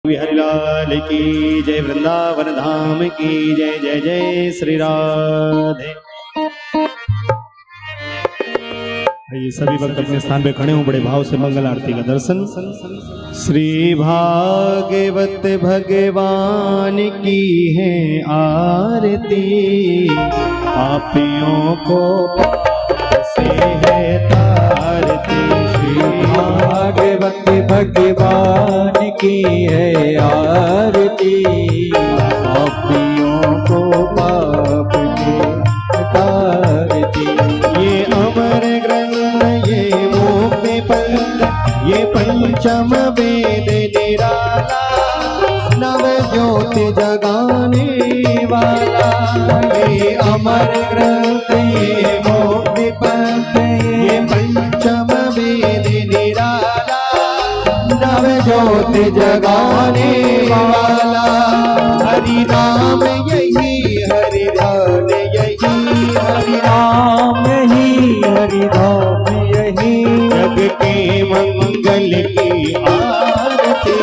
हरिलाल की जय, वृंदावन धाम की जय। जय जय श्री राधे। ये सभी भक्त अपने स्थान पे खड़े हों, बड़े भाव से मंगल आरती का दर्शन। श्री भागवत भगवान की है आरती, पापियों को से है तारती। श्री भागवत भगवान की है आरती, पापियों को पाप से तारती। ये अमर ग्रंथ, ये मुक्ति पंथ, ये पंचम वेद निराला, नव ज्योति जगाने वाला। ये अमर ग्रंथ, ये मुक्ति पंथ, ये पंचम वेद निराला, नव ज्योति जगाने वाला। हरि नाम यही, हरि ध्यान यही, हरि राम यही, हरि धाम यही, जग के मंगल की आरती।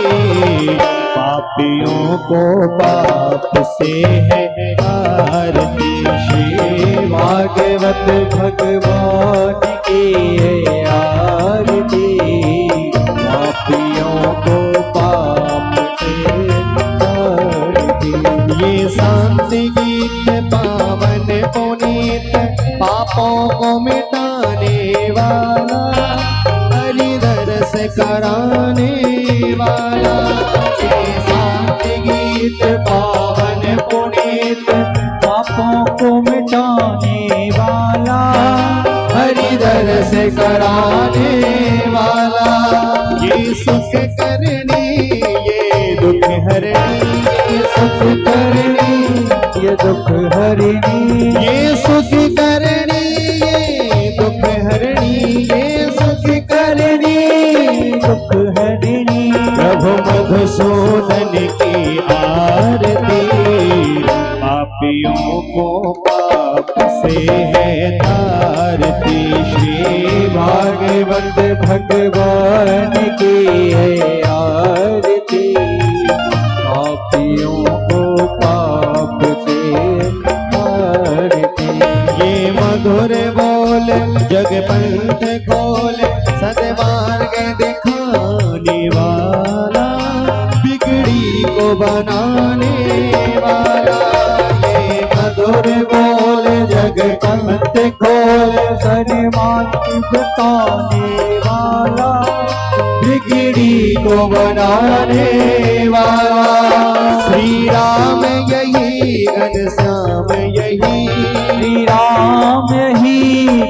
पापियों को पाप से है आरती। श्री भागवत भगवान की है आरती, पापियों को पाप से तारती। ये शांति गीत पावन पुनीत, पापों को मिटाने वाला, हरि दर्श कराने वाला। ये शांति गीत पावन पुनीत, पापों को मिटाने वाला, हरि दर्श कराने वाला। ये सुख करनी, ये दुख हरनी, ये सुख करनी, ये दुख हरनी। ये सुख करनी, ये दुख हरनी, ये सुख करनी, दुख हरनी। प्रभु मधुसूदन की आरती। पापियों को पाप से है तारती। श्री भागवत भगवान की है आरती, पापियों को पाप से तारती। ये मधुर बोल जग पंथ खोल, सद्मार्ग दिखाने वाला, बिगड़ी को बनाने वाला। ये मधुर बोल जग पंथ खोल, सन्मार्ग बताने वाला, बिगड़ी को बनाने वाला। श्री राम यही, घनश्याम यही, श्री राम यही,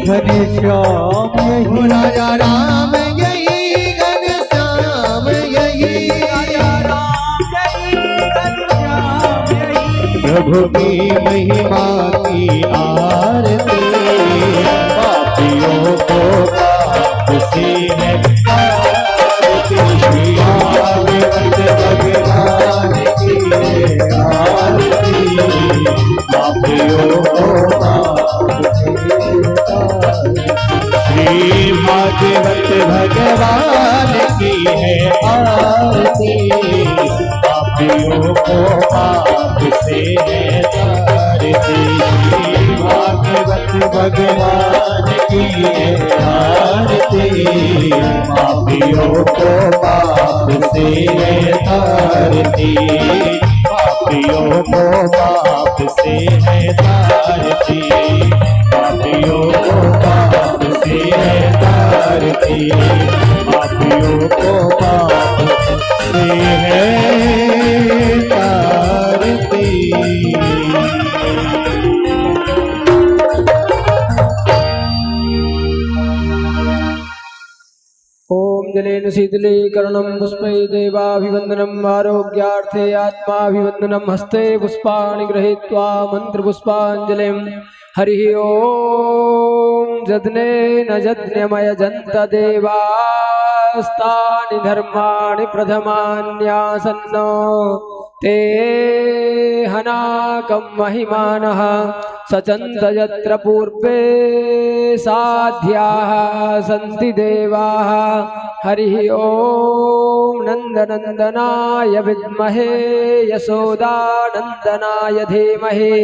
घनश्याम यही, राजा राम यही, घनश्याम यही, राजा राम यही, घनश्याम यही। प्रभु की महिमा की आरती। पापियों को पाप से है तारती। श्री भागवत भगवान की है आरती। पापियों को पाप से तारती। श्री भागवत भगवान की है आरती। पापियों को पाप से है तारती। श्री भागवत भगवान की है आरती। पापियों को पाप से है तारती। पापियों को पाप से है तारती। पापियों को पाप से है तारती। पापियों को पाप से है तारती। ओम जलेन शीतलीकरणं पुष्पै देवाभिवन्दनम् आरोग्यार्थे आत्माभिवन्दनम् हस्ते पुष्पाणि गृहीत्वा मन्त्रपुष्पाञ्जलिं। हरिः ओम जज्ञेन जज्ञमयजन्त देवास्तानि धर्माणि प्रथमान्यासन्न ते हनाकं महिमानः सचन्त यत्र पूर्वे साध्याः सन्ति देवाः हरिः ॐ नन्दनन्दनाय विद्महे यशोदानन्दनाय धीमहि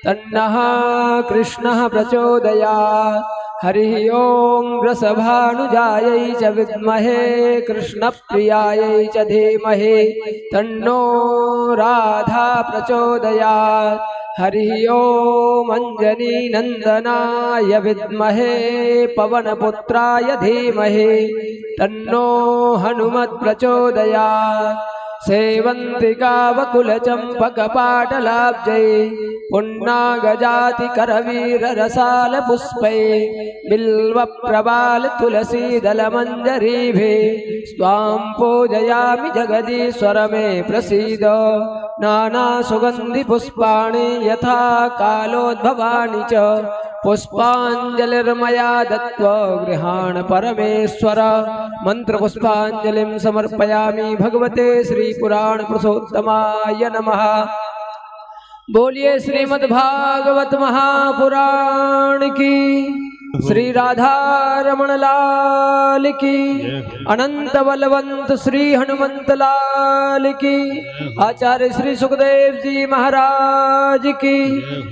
तन्नः कृष्णः प्रचोदयात् हरिः ॐ वृषभानुजायै च विद्महे कृष्णप्रियायै च धीमहि तन्नो राधा प्रचोदयात् हरिः ॐ अञ्जनीनन्दनाय विद्महे पवनपुत्राय धीमहि तन्नो हनुमत् प्रचोदयात् सेवन्तिकावकुलचम्पकपाटलाब्जै पुन्नागजातिकरवीररसालपुष्पै बिल्वप्रबालतुलसीदलमञ्जरीभिः स्वां पूजयामि जगदीश्वर मे प्रसीद नानासुगन्धिपुष्पाणि यथा कालोद्भवानि च पुष्पाञ्जलिर्मया दत्त्वा गृहाण परमेश्वर मंत्रपुष्पाञ्जलिं समर्पयामि भगवते श्रीपुराणपुरुषोत्तमाय नमः। बोलिए श्रीमद्भागवत महापुराण की, श्री राधा रमण लाल की, अनंत बलवंत श्री हनुमंत लाल की, आचार्य श्री सुखदेव जी महाराज की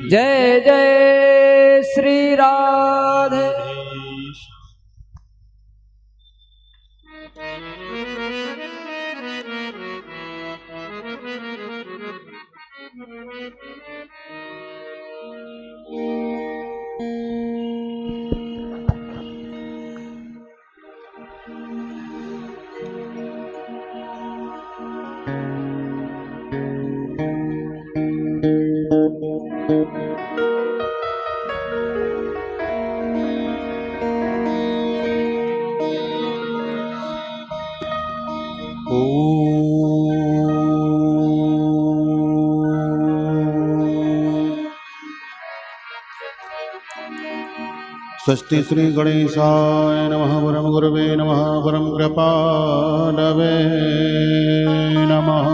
जय जय श्री राधे। स्वस्ति श्री गणेशाय नमः। परम गुरवे नमः। परम कृपालवे नमः।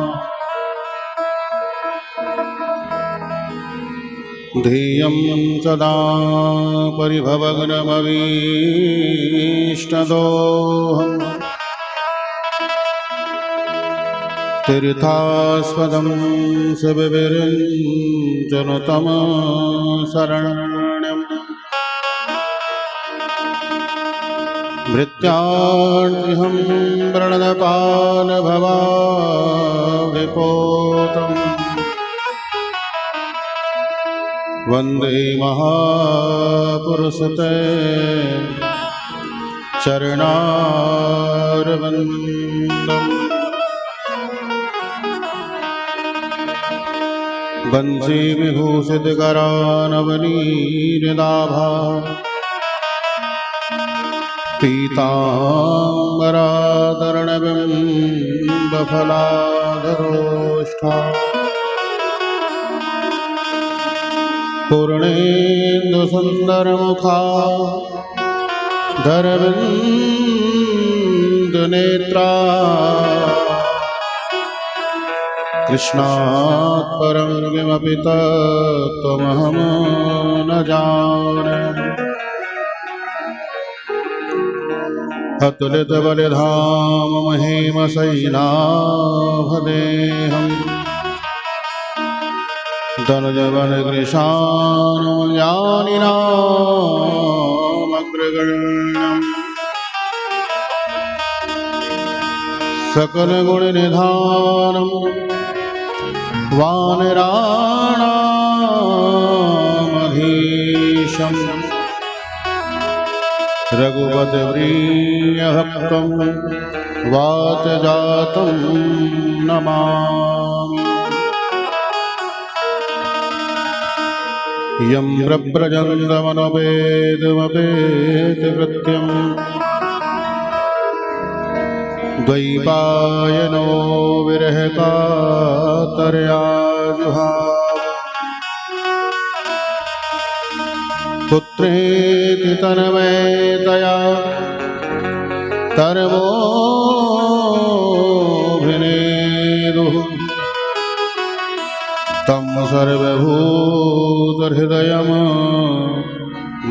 ध्येयं सदा परिभवग्नमभीष्टदोहम् तीर्थास्पदं शिवविरञ्जनतम शरण्यम् भृत्यार्तिहं प्रणतपालभवाविपोतम् वन्दे महापुरुषते चरणारविन्दम् वंशीविभूषितकरानवनीरदाभा पीताम्बराधरणबिम्बफलाधरोष्ठा पूर्णेन्दुसुन्दरमुखा धरविन्दुनेत्रा कृष्णात् परं किमपि तत्त्वमहं न जाने। अतुलितबलिधाम महीमसैनाभदेहम् धनुजवनकृशानुयानिनामग्रगण्यम् सकलगुणनिधानम् वानराणामधीशम् रघुपतिप्रियभक्तं वातजातं नमामि। यं प्रव्रजन्तमनुपेतमपेतकृत्यं द्वैपायनो विरहकातर्या जुहाव पुत्रेति तन्मयतया तरवोऽभिनेदुः तं सर्वभूतहृदयं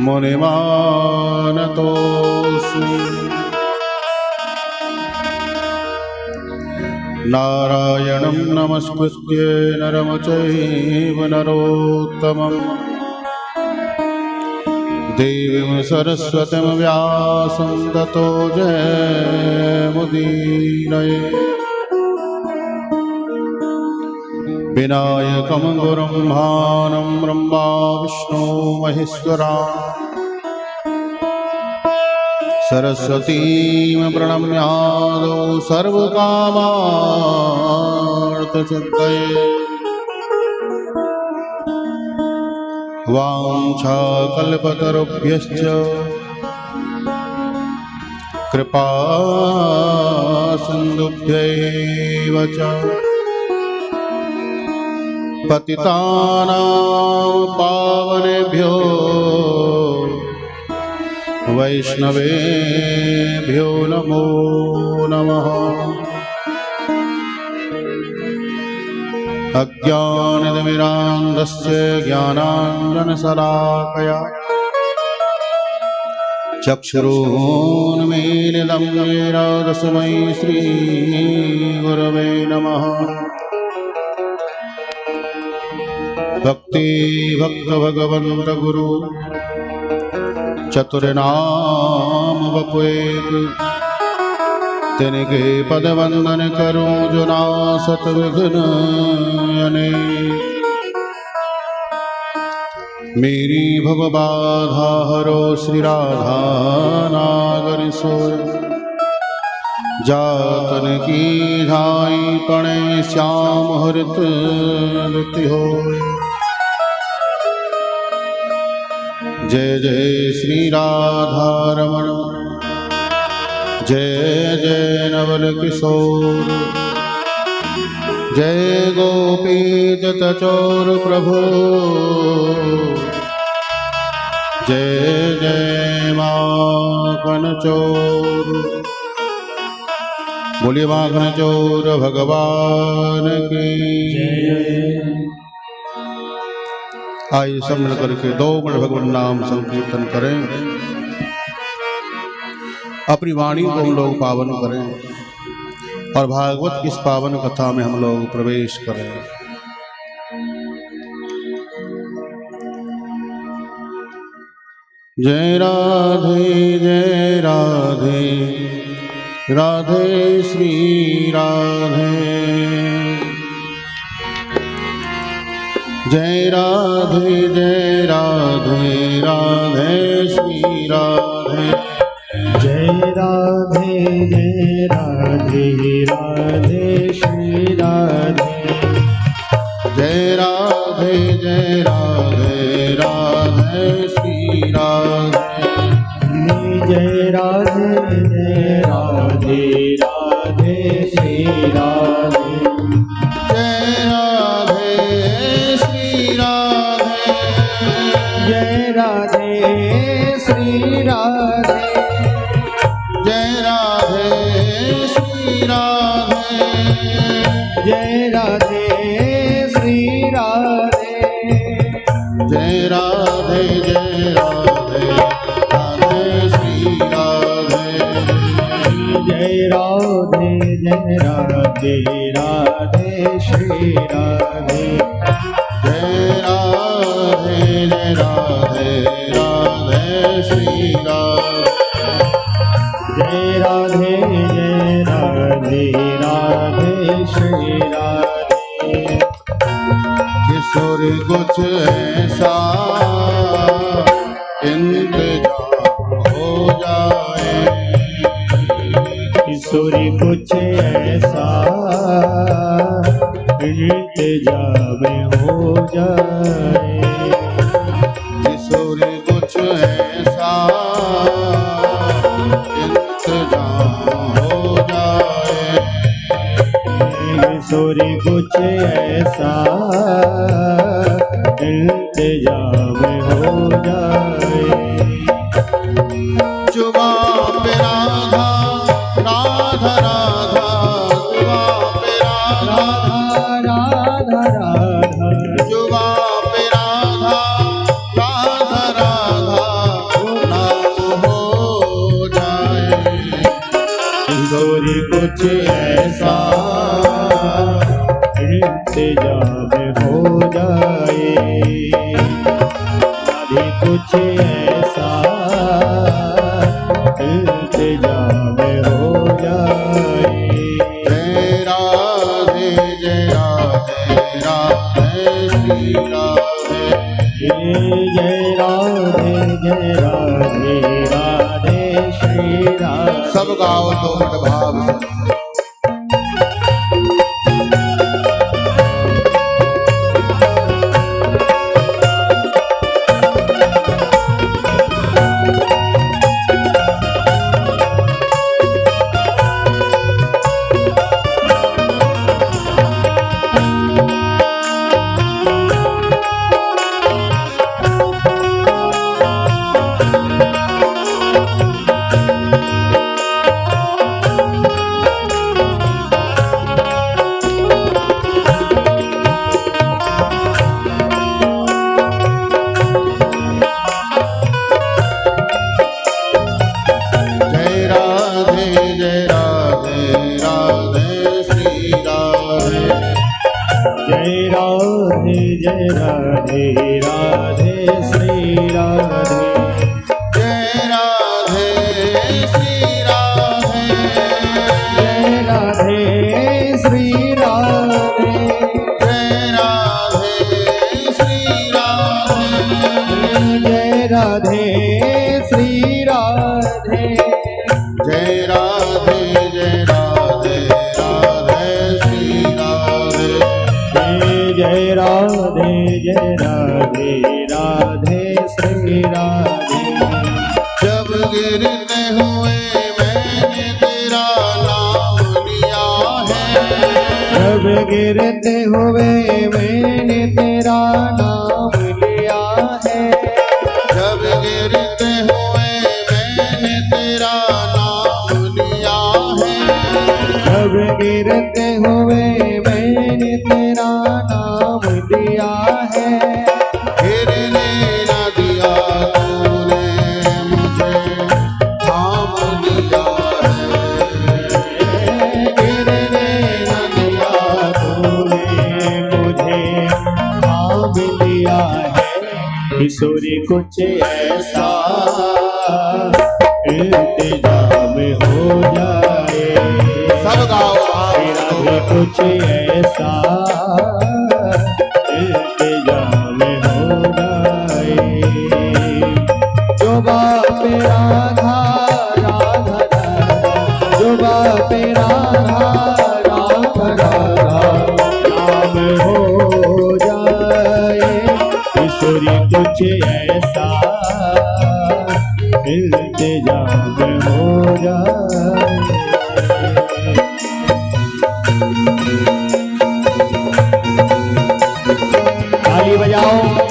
मुनिमानतोऽस्मि। नारायणं नमस्कृत्य नरं चैव नरोत्तमं देवीं सरस्वतीं व्यासं ततो जयमुदीरये। विनायकं गुरुं भानं ब्रह्मा विष्णु महेश्वरा सरस्वतीं प्रणम्यादौ सर्वकामार्थसिद्धये। वाञ्छाकल्पतरुभ्यश्च कृपा सिन्धुभ्यैव च पतितानां पावनेभ्यो वैष्णवेभ्यो नमो नमः। अज्ञानतिमिरान्धस्य ज्ञानाञ्जनशलाकया चक्षुरुन्मीलितं येन तस्मै श्रीगुरवे नमः। भक्तिभक्तभगवन्त गुरु चतुर्नाम बपुएक तिनके पद वंदन करूं जो नासत विघ्न अनेक। मेरी भवबाधा हरो श्री राधा नागरी सोय जातन की धाई तणे श्याम हरित लुति होय। जय जय श्री राधा रमण जय जय नवल किशोर जय गोपी जत चोर प्रभु जय जय माखन चोर। बोलिए माखन चोर भगवान की जय। आइए सब मिल करके 2 मिनट भगवान नाम संकीर्तन करें, अपनी वाणी को हम लोग पावन करें और भागवत की इस पावन कथा में हम लोग प्रवेश करें। जय राधे राधे श्री राधे। जय राधे राधे श्री राधे। जय राधे राधे श्री राधे। जय राधे श्री राधे। जय राधे श्री राधे। जय राधे श्री राधे। जय राधे श्री राधे। जय राधे श्री राधे। जय राधे राधे श्री राधे। जय राधे राधे श्री राधे। जय राधे राधे श्री राधे। जय राधे श्री राधे। किशोर कुछ ऐसा इंतजाम हो जाए। किशोर कुछ ऐसा इंतजाम हो जाए। किशोर कुछ ऐसा इंतजाम हो जाए। किशोर कुछ ऐसा इंतजाम हो जाए। जुबा पे राधा राधा राधा, जुबा पे राधा राधा राधा इंतजाम हो जाए, राधे कुछ ऐसा इंतजाम हो जाए। जय राधे जय राधे राधे श्री राधे। जय राधे जय राधे राधे श्री राधे। सब गाओ तो भाव से। जय राधे राधे श्री राधे। जय राधे श्री राधे। जय राधे श्री राधे। जय राधे श्री राधे। जय राधे श्री राधे। जय राधे जय राधे राधे श्री राधे। जय राधे जय राधे राधे श्री राधे। जब गिरते हुए मैंने तेरा नाम लिया है। जब गिरते हुए मैंने तेरा नाम लिया है। जब गिरते हुए मैंने तेरा नाम लिया है। जब गिरते हुए मैंने तेरा नाम दिया है। गिरने न दिया तूने मुझे थाम लिया है। गिरने न दिया तूने मुझे थाम लिया है। किशोरी कुछ ऐसा इंतजाम हो जाए। सब गाओ राधे कुछ ऐसा इंतजाम हो जाए। जो बाप राधा राधा जो बाप राधा राधा नाम हो जाए। किशोरी कुछ ऐसा इंतजाम हो जाए। ताली बजाओ।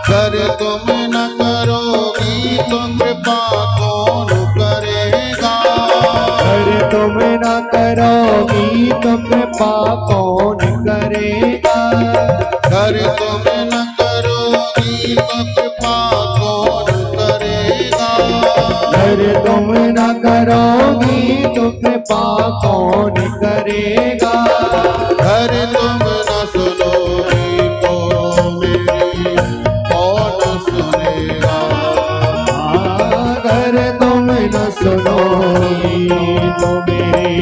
कर तुम न करोगी तो कृपा कौन करेगा। कर तुम न करोगी तो कृपा कौन करेगा। कर तुम न करोगी तो कृपा कौन करेगा। अगर तुम न करोगी तो कृपा कौन करेगा। अरे तुम न सुनोगी तो मेरी कौन सुनेगा। अगर तुम न सुनोगी तो मेरी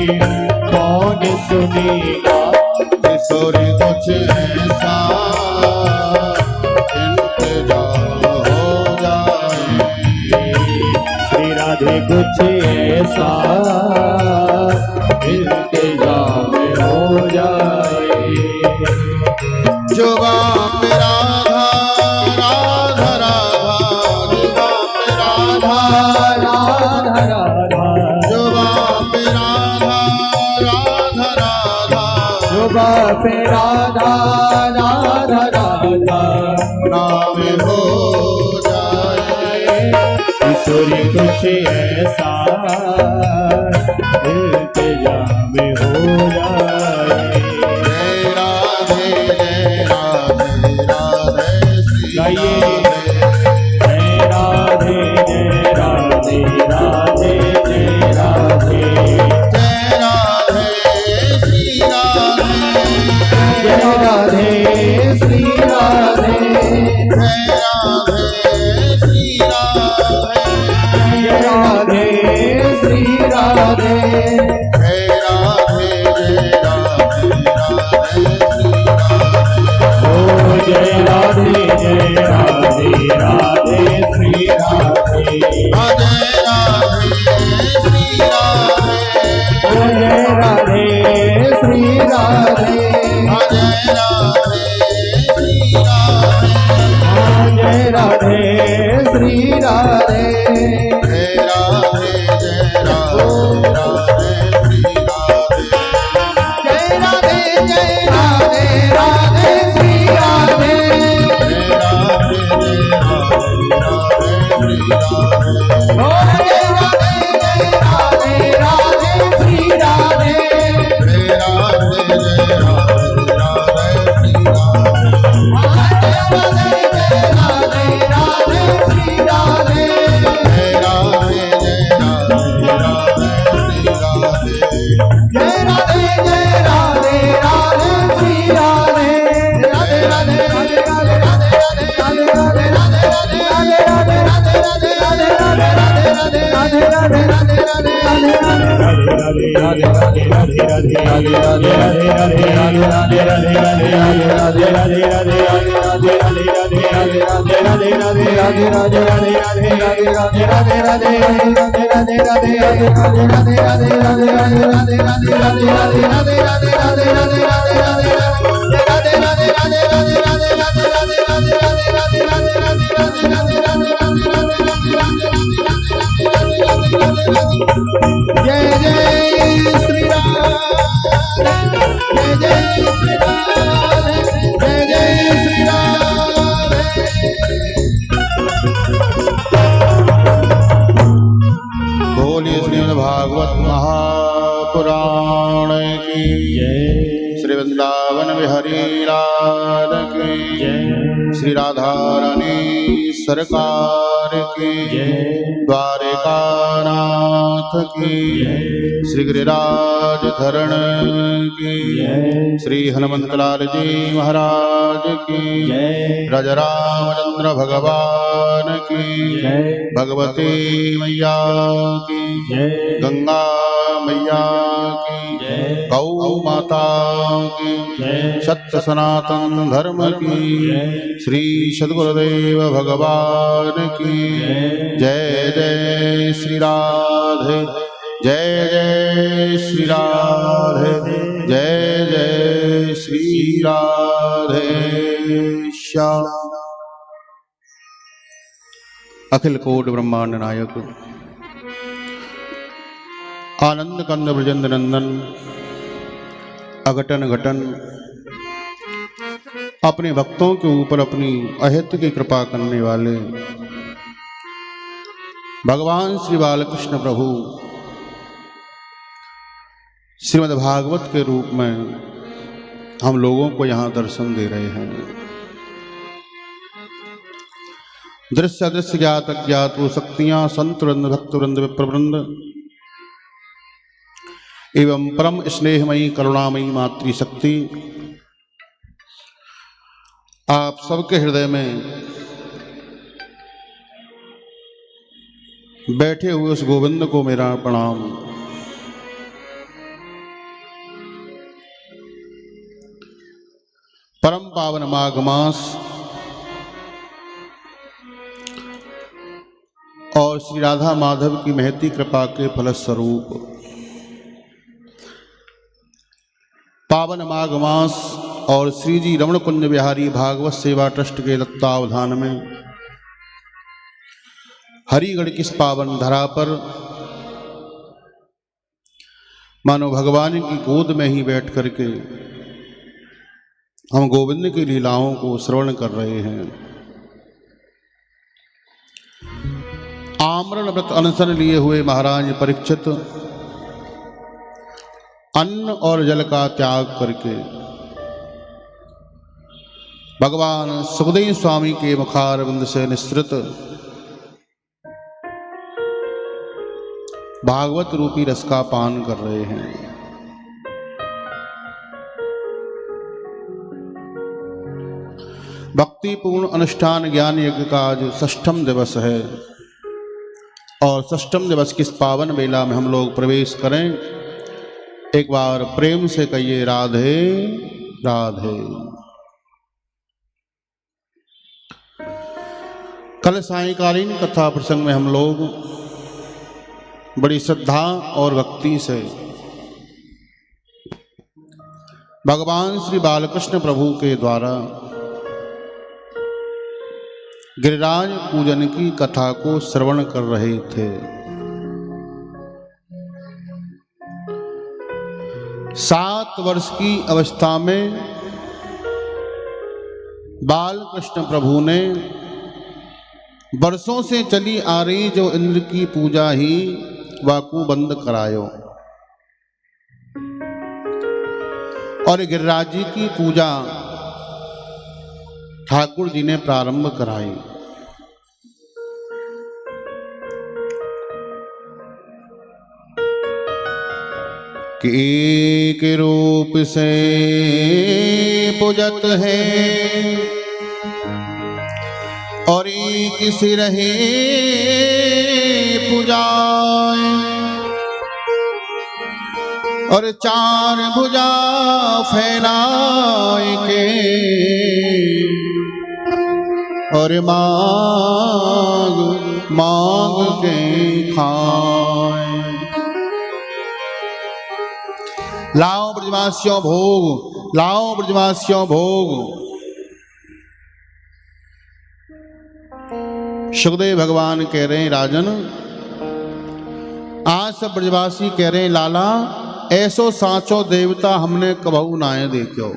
कौन सुनेगा। किशोरी कुछ ऐसा इंतजाम हो जाए। श्री राधे कुछ ऐसा इंतजाम हो जाए। जुबा पे राधा राधा राधा, जुबा पे राधा राधा राधा जुबा पे राधा राधा राधा, जुबा पे राधा राधा राधा नाम हो जाए। किशोरी कुछ ऐसा इंतजाम हो जाए। जय राधे जय राधे राधे श्री गाइए। राधे। जय राधे जय राधे राधे जय राधे। जय राधे श्री राधे। जय राधे श्री राधे। जय राधे श्री राधे। जय राधे श्री राधे। जय राधे जय राधे राधे श्री राधे। ओ जय राधे जय राधे राधे श्री राधे। जय राधे श्री राधे। ओ जय राधे श्री राधे। जय राधे श्री राधे। जय राधे श्री राधे। जय राधे जय राधे जय राधे राधे श्री राधे। जय राधे जय राधे ओ जय राधे राधे श्री राधे। जय राधे जय राधे श्री राधे। जय जय श्री राम, जय जय श्री राम, जय जय श्री राम। बोलिए श्रीमद् भागवत महापुराण की जय श्री वृंदावन बिहारी लाल की जय श्री राधा रानी सरकार की जय द्वारिका नाथ की श्री गिरिराज धरण की जय श्री हनुमंत लाल जी महाराज की जय राजा रामचंद्र भगवान की जय भगवती मैया की जय गंगा मैया की जय गौ माता की जय सत्य सनातन धर्म की श्री सद्गुरुदेव भगवान की जय जय श्री राधे जय जय श्री राधे जय जय श्री राधे श्याम। अखिल कोट ब्रह्मांड नायक आनंद कंद ब्रजेंद्र नंदन अघटन घटन अपने भक्तों के ऊपर अपनी अहित की कृपा करने वाले भगवान श्री बालकृष्ण प्रभु श्रीमद् भागवत के रूप में हम लोगों को यहाँ दर्शन दे रहे हैं। दृश्य अदृश्य ज्ञात अज्ञात वो शक्तियां संत वृंद भक्त वृंद विप्रवृंद एवं परम स्नेहमयी करुणामयी मातृशक्ति आप सबके हृदय में बैठे हुए उस गोविंद को मेरा प्रणाम। परम पावन माघ मास और श्री राधा माधव की महती कृपा के फलस्वरूप पावन माघ मास और श्री जी रमण कुंज बिहारी भागवत सेवा ट्रस्ट के तत्वावधान में हरिगढ़ की इस पावन धरा पर मानो भगवान की गोद में ही बैठ करके हम गोविंद की लीलाओं को श्रवण कर रहे हैं। आमरण व्रत अनशन लिए हुए महाराज परीक्षित अन्न और जल का त्याग करके भगवान सुखदेव स्वामी के मुखारविंद से निसृत भागवत रूपी रस का पान कर रहे हैं। भक्तिपूर्ण अनुष्ठान ज्ञान यज्ञ का आज 6ठम दिवस है और 6ठम दिवस की इस पावन बेला में हम लोग प्रवेश करें। एक बार प्रेम से कहिए राधे राधे। कल सायंकालीन कथा प्रसंग में हम लोग बड़ी श्रद्धा और भक्ति से भगवान श्री बालकृष्ण प्रभु के द्वारा गिरिराज पूजन की कथा को श्रवण कर रहे थे। 7 वर्ष की अवस्था में बालकृष्ण प्रभु ने वर्षों से चली आ रही जो इंद्र की पूजा ही वाकू बंद करायो और गिरिराज जी की पूजा ठाकुर जी ने प्रारंभ कराई। कि एक रूप से पूजत है और एक सिर है पूजाए और 4 भुजा फैलाए के और मांग मांग के खाए। लाओ ब्रजवासियों भोग, लाओ ब्रजवासियों भोग। सुखदेव भगवान कह रहे हैं राजन, आज सब ब्रजवासी कह रहे हैं लाला ऐसो साचो देवता हमने कबहू नाय देखो।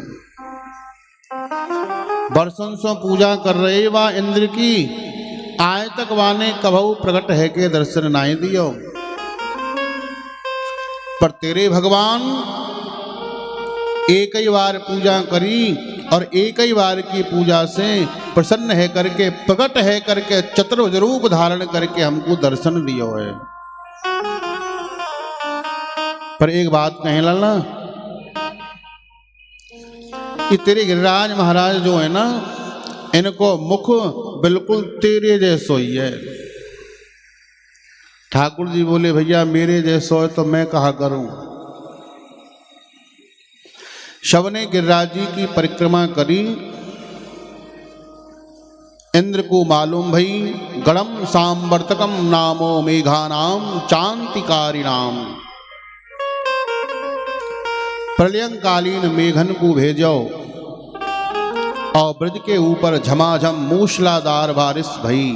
बरसन सो पूजा कर रहे वा इंद्र की, आय तक वाने कबहू प्रकट है के दर्शन नाय दियो। पर तेरे भगवान एक ही बार पूजा करी और एक ही बार की पूजा से प्रसन्न है करके प्रकट है करके चतुर्भुज रूप धारण करके हमको दर्शन दियो है। पर एक बात कहें लाला, ये तेरे गिरिराज महाराज जो है ना, इनको मुख बिल्कुल तेरे जैसो ही है। ठाकुर जी बोले भैया मेरे जैसो है तो मैं कहा करूं। शव ने गिरिराज जी की परिक्रमा करी। इंद्र को मालूम भई गणम सांवर्तकम नामो मेघानाम चांतिकारिणाम। प्रलयंकालीन मेघन को भेजो और ब्रज के ऊपर झमाझम मूसलाधार बारिश भई।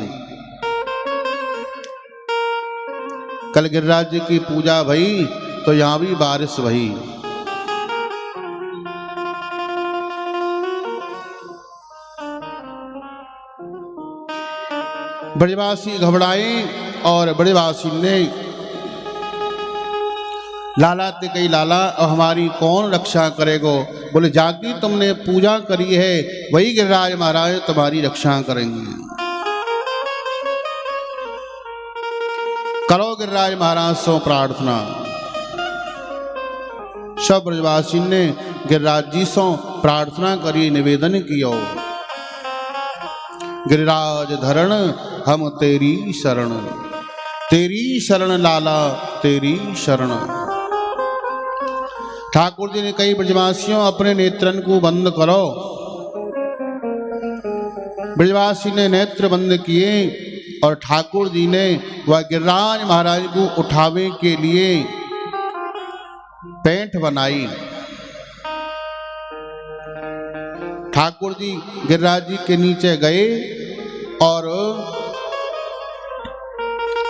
कल गिरिराज जी की पूजा भई तो यहां भी बारिश भई। ब्रजवासी घबराए और ब्रजवासी ने लाला ते कही लाला और हमारी कौन रक्षा करेगो। बोले जाकी तुमने पूजा करी है वही गिरिराज महाराज तुम्हारी रक्षा करेंगे। करो गिरिराज महाराज सो प्रार्थना। सब ब्रजवासी ने गिरिराज जी सो प्रार्थना करी, निवेदन कियो। गिरिराज धरण हम तेरी शरण लाला तेरी शरण। ठाकुर जी ने कई ब्रजवासियों अपने नेत्रन को बंद करो। ब्रजवासी ने नेत्र बंद किए और ठाकुर जी ने वह गिरिराज महाराज को उठावे के लिए पैंठ बनाई। ठाकुर जी गिरिराज जी के नीचे गए और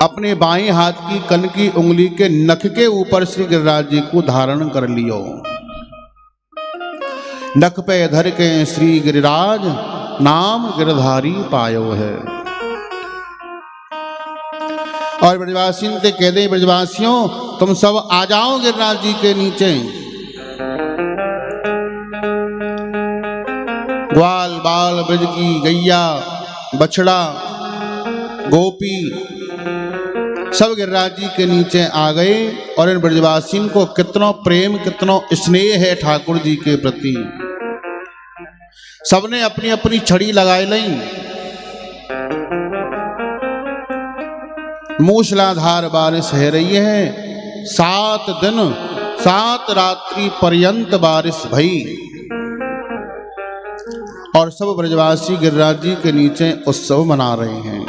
अपने बाएं हाथ की कन की उंगली के नख के ऊपर श्री गिरिराज जी को धारण कर लियो। नख पे धर के श्री गिरिराज नाम गिरधारी पायो है। और ब्रजवासी से कह दे, ब्रजवासियों तुम सब आ जाओ गिरिराज जी के नीचे। ग्वाल बाल ब्रज की गैया बछड़ा गोपी सब गिरिराज जी के नीचे आ गए और इन ब्रजवासियों को कितना प्रेम कितना स्नेह है ठाकुर जी के प्रति। सबने अपनी अपनी छड़ी लगाई ली। मूसलाधार बारिश है रही है। 7 दिन 7 रात्रि पर्यंत बारिश भई और सब ब्रजवासी गिरिराज जी के नीचे उत्सव मना रहे हैं।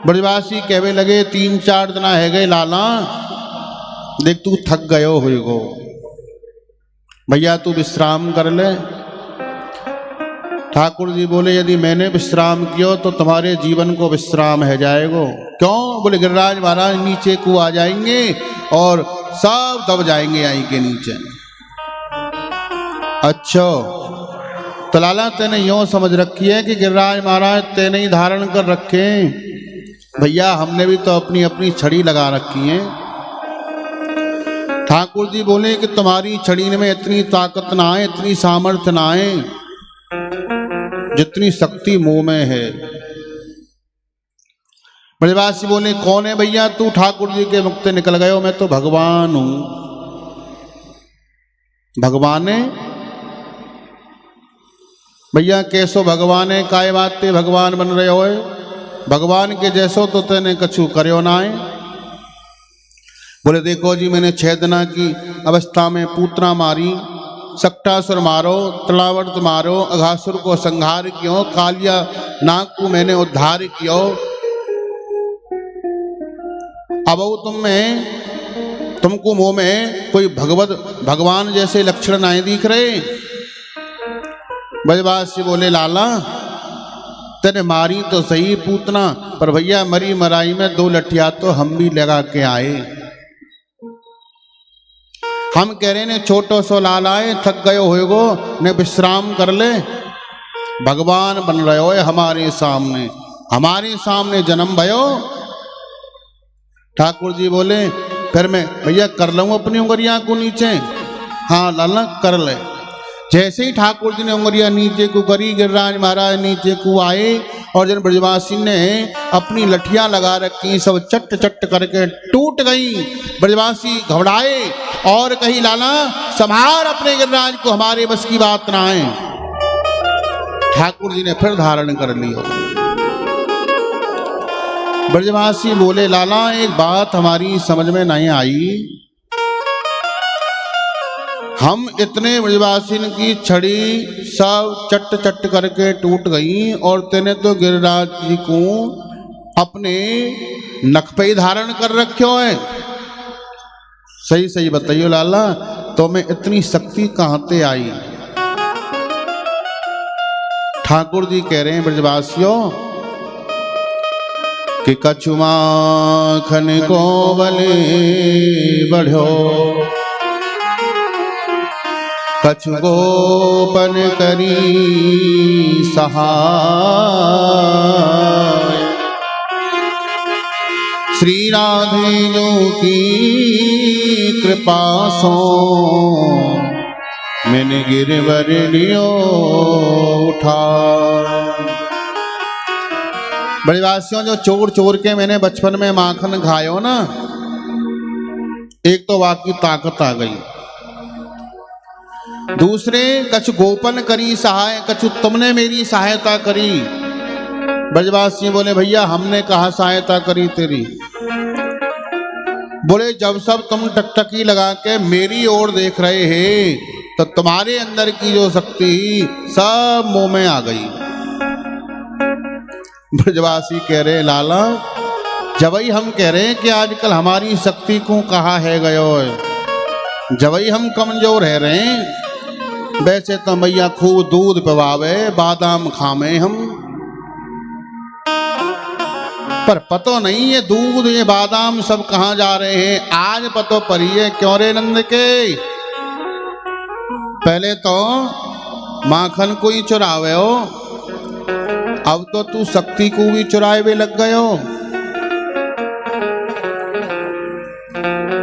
ब्रजवासी कहवे लगे 3-4 दिन है गए लाला, देख तू थक गयो होएगो, भैया तू विश्राम कर ले। ठाकुर जी बोले यदि मैंने विश्राम किया तो तुम्हारे जीवन को विश्राम है जाएगो। क्यों? बोले गिरिराज महाराज नीचे को आ जाएंगे और सब दब जाएंगे आई के नीचे। अच्छा तो लाला तेने यूं समझ रखी है कि गिरिराज महाराज तेने ही धारण कर रखे। भैया हमने भी तो अपनी अपनी छड़ी लगा रखी है। ठाकुर जी बोले कि तुम्हारी छड़ी में इतनी ताकत ना आए, इतनी सामर्थ्य ना आए जितनी शक्ति मुंह में है। ब्रजवासी बोले कौन है भैया तू? ठाकुर जी के मुख से निकल गए, मैं तो भगवान हूं। भगवान है भैया? कैसो भगवान है? काय बात ते भगवान बन रहे हो? भगवान के जैसो तो तेने कछु करो ना है। बोले देखो जी मैंने 6 दिना की अवस्था में पूतना मारी, सक्टासुर मारो, तलावर्त मारो, अघासुर को संहार कियो, कालिया नाग को मैंने उद्धार कियो। अब तुमको मुंह में कोई भगवान जैसे लक्षण नहीं दिख रहे? ब्रजवासी बोले लाला तेने मारी तो सही पूतना, पर भैया मरी मराई में 2 लठिया तो हम भी लगा के आए। हम कह रहे ने छोटो सो लालाए थक गयो होएगो ने विश्राम कर ले। भगवान बन रहे हो हमारे सामने जन्म भयो। ठाकुर जी बोले फिर मैं भैया कर लूं अपनी उंगलियां को नीचे। हाँ लाला कर ले। जैसे ही ठाकुर जी ने उंगलियां नीचे को करी, गिरिराज महाराज नीचे को आए और जन ब्रजवासी ने अपनी लठियां लगा रखी, सब चट चट करके टूट गई। ब्रजवासी घबराए और कही लाला संभार अपने गिरिराज को, हमारे बस की बात ना है। ठाकुर जी ने फिर धारण कर लिया। ब्रजवासी बोले लाला एक बात हमारी समझ में नहीं आई, हम इतने ब्रजवासिन की छड़ी सब चट चट करके टूट गई और तेने तो गिरिराज जी को अपने नख पे ही धारण कर रखे है। सही सही बताइयो लाला तो मैं इतनी शक्ति कहां से आई? ठाकुर जी कह रहे हैं ब्रजवासियों कि कछु माखन को बले बढ़ो, कछु गोपन करी सहाय। श्री राधे जो की कृपा सो मैंने गिरवर लियो उठा। ब्रजवासियों, जो चोर चोर के मैंने बचपन में माखन खायो ना, एक तो वाकई ताकत आ गई, दूसरे कछ गोपन करी सहाय, कछु तुमने मेरी सहायता करी। ब्रजवासी बोले भैया हमने कहा सहायता करी तेरी। बोले जब सब तुम टकटकी लगा के मेरी ओर देख रहे हैं तो तुम्हारे अंदर की जो शक्ति सब मुंह में आ गई। ब्रजवासी कह रहे लाला, जबई हम कह रहे हैं कि आजकल हमारी शक्ति को कहा है गयो है, जबई हम कमजोर है रहे हैं। वैसे तो मैया खूब दूध पिवावे, बादाम खामे हम, पर पतो नहीं ये दूध ये बादाम सब कहाँ जा रहे हैं। आज पतो पड़ी है क्यों रे नंद के, पहले तो माखन को ही चुरावे हो, अब तो तू शक्ति को भी चुराए हुए लग गए हो।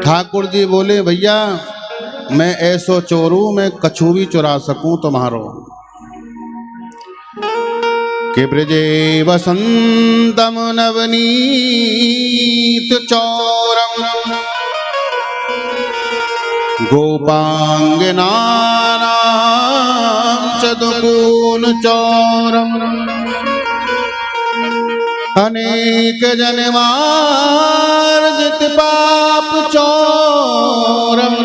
ठाकुर जी बोले भैया मैं ऐसो चोरू, मैं कछु भी चुरा सकूं तुम्हारो। कि ब्रजे वसंतम नवनीत चौरम, गोपांगनानां चदुकून चौरम, अनेक जन्मार्जित पाप चौरम,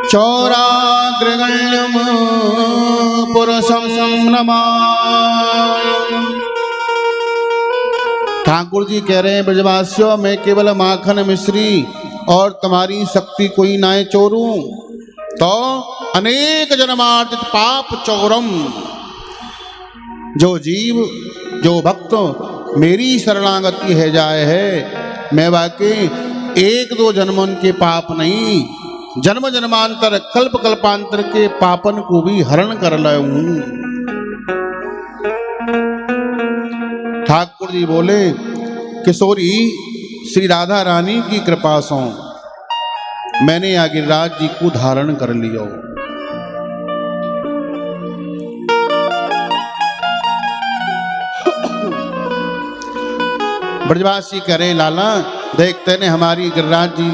चौराग्रगण्यम पुरुषम नमामि। ठाकुर जी कह रहे हैं ब्रजवासियों, मैं केवल माखन मिश्री और तुम्हारी शक्ति कोई ना चोरूं तो अनेक जन्मार्जित पाप चौरम। जो जीव जो भक्त मेरी शरणागति है जाए है, मैं वाकई एक दो जन्मों के पाप नहीं, जन्म जन्मांतर कल्प कल्पांतर के पापन को भी हरण कर लाया हूं। ठाकुर जी बोले किशोरी श्री राधा रानी की कृपा से मैंने आ गिरिराज जी को धारण कर लिया। ब्रजवासी करे लाला देखते ने हमारी गिरिराज जी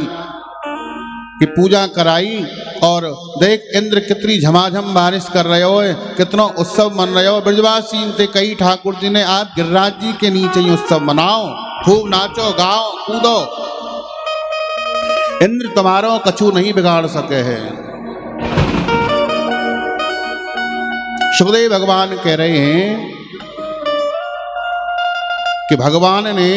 की पूजा कराई और देख इंद्र कितनी झमाझम बारिश कर रहे हो, कितना उत्सव मन रहे हो। ब्रजवासी इनसे कही ठाकुर जी ने आप गिरिराज जी के नीचे ही उत्सव मनाओ, खूब नाचो गाओ कूदो, इंद्र तुम्हारो कछु नहीं बिगाड़ सके है। सुखदेव भगवान कह रहे हैं कि भगवान ने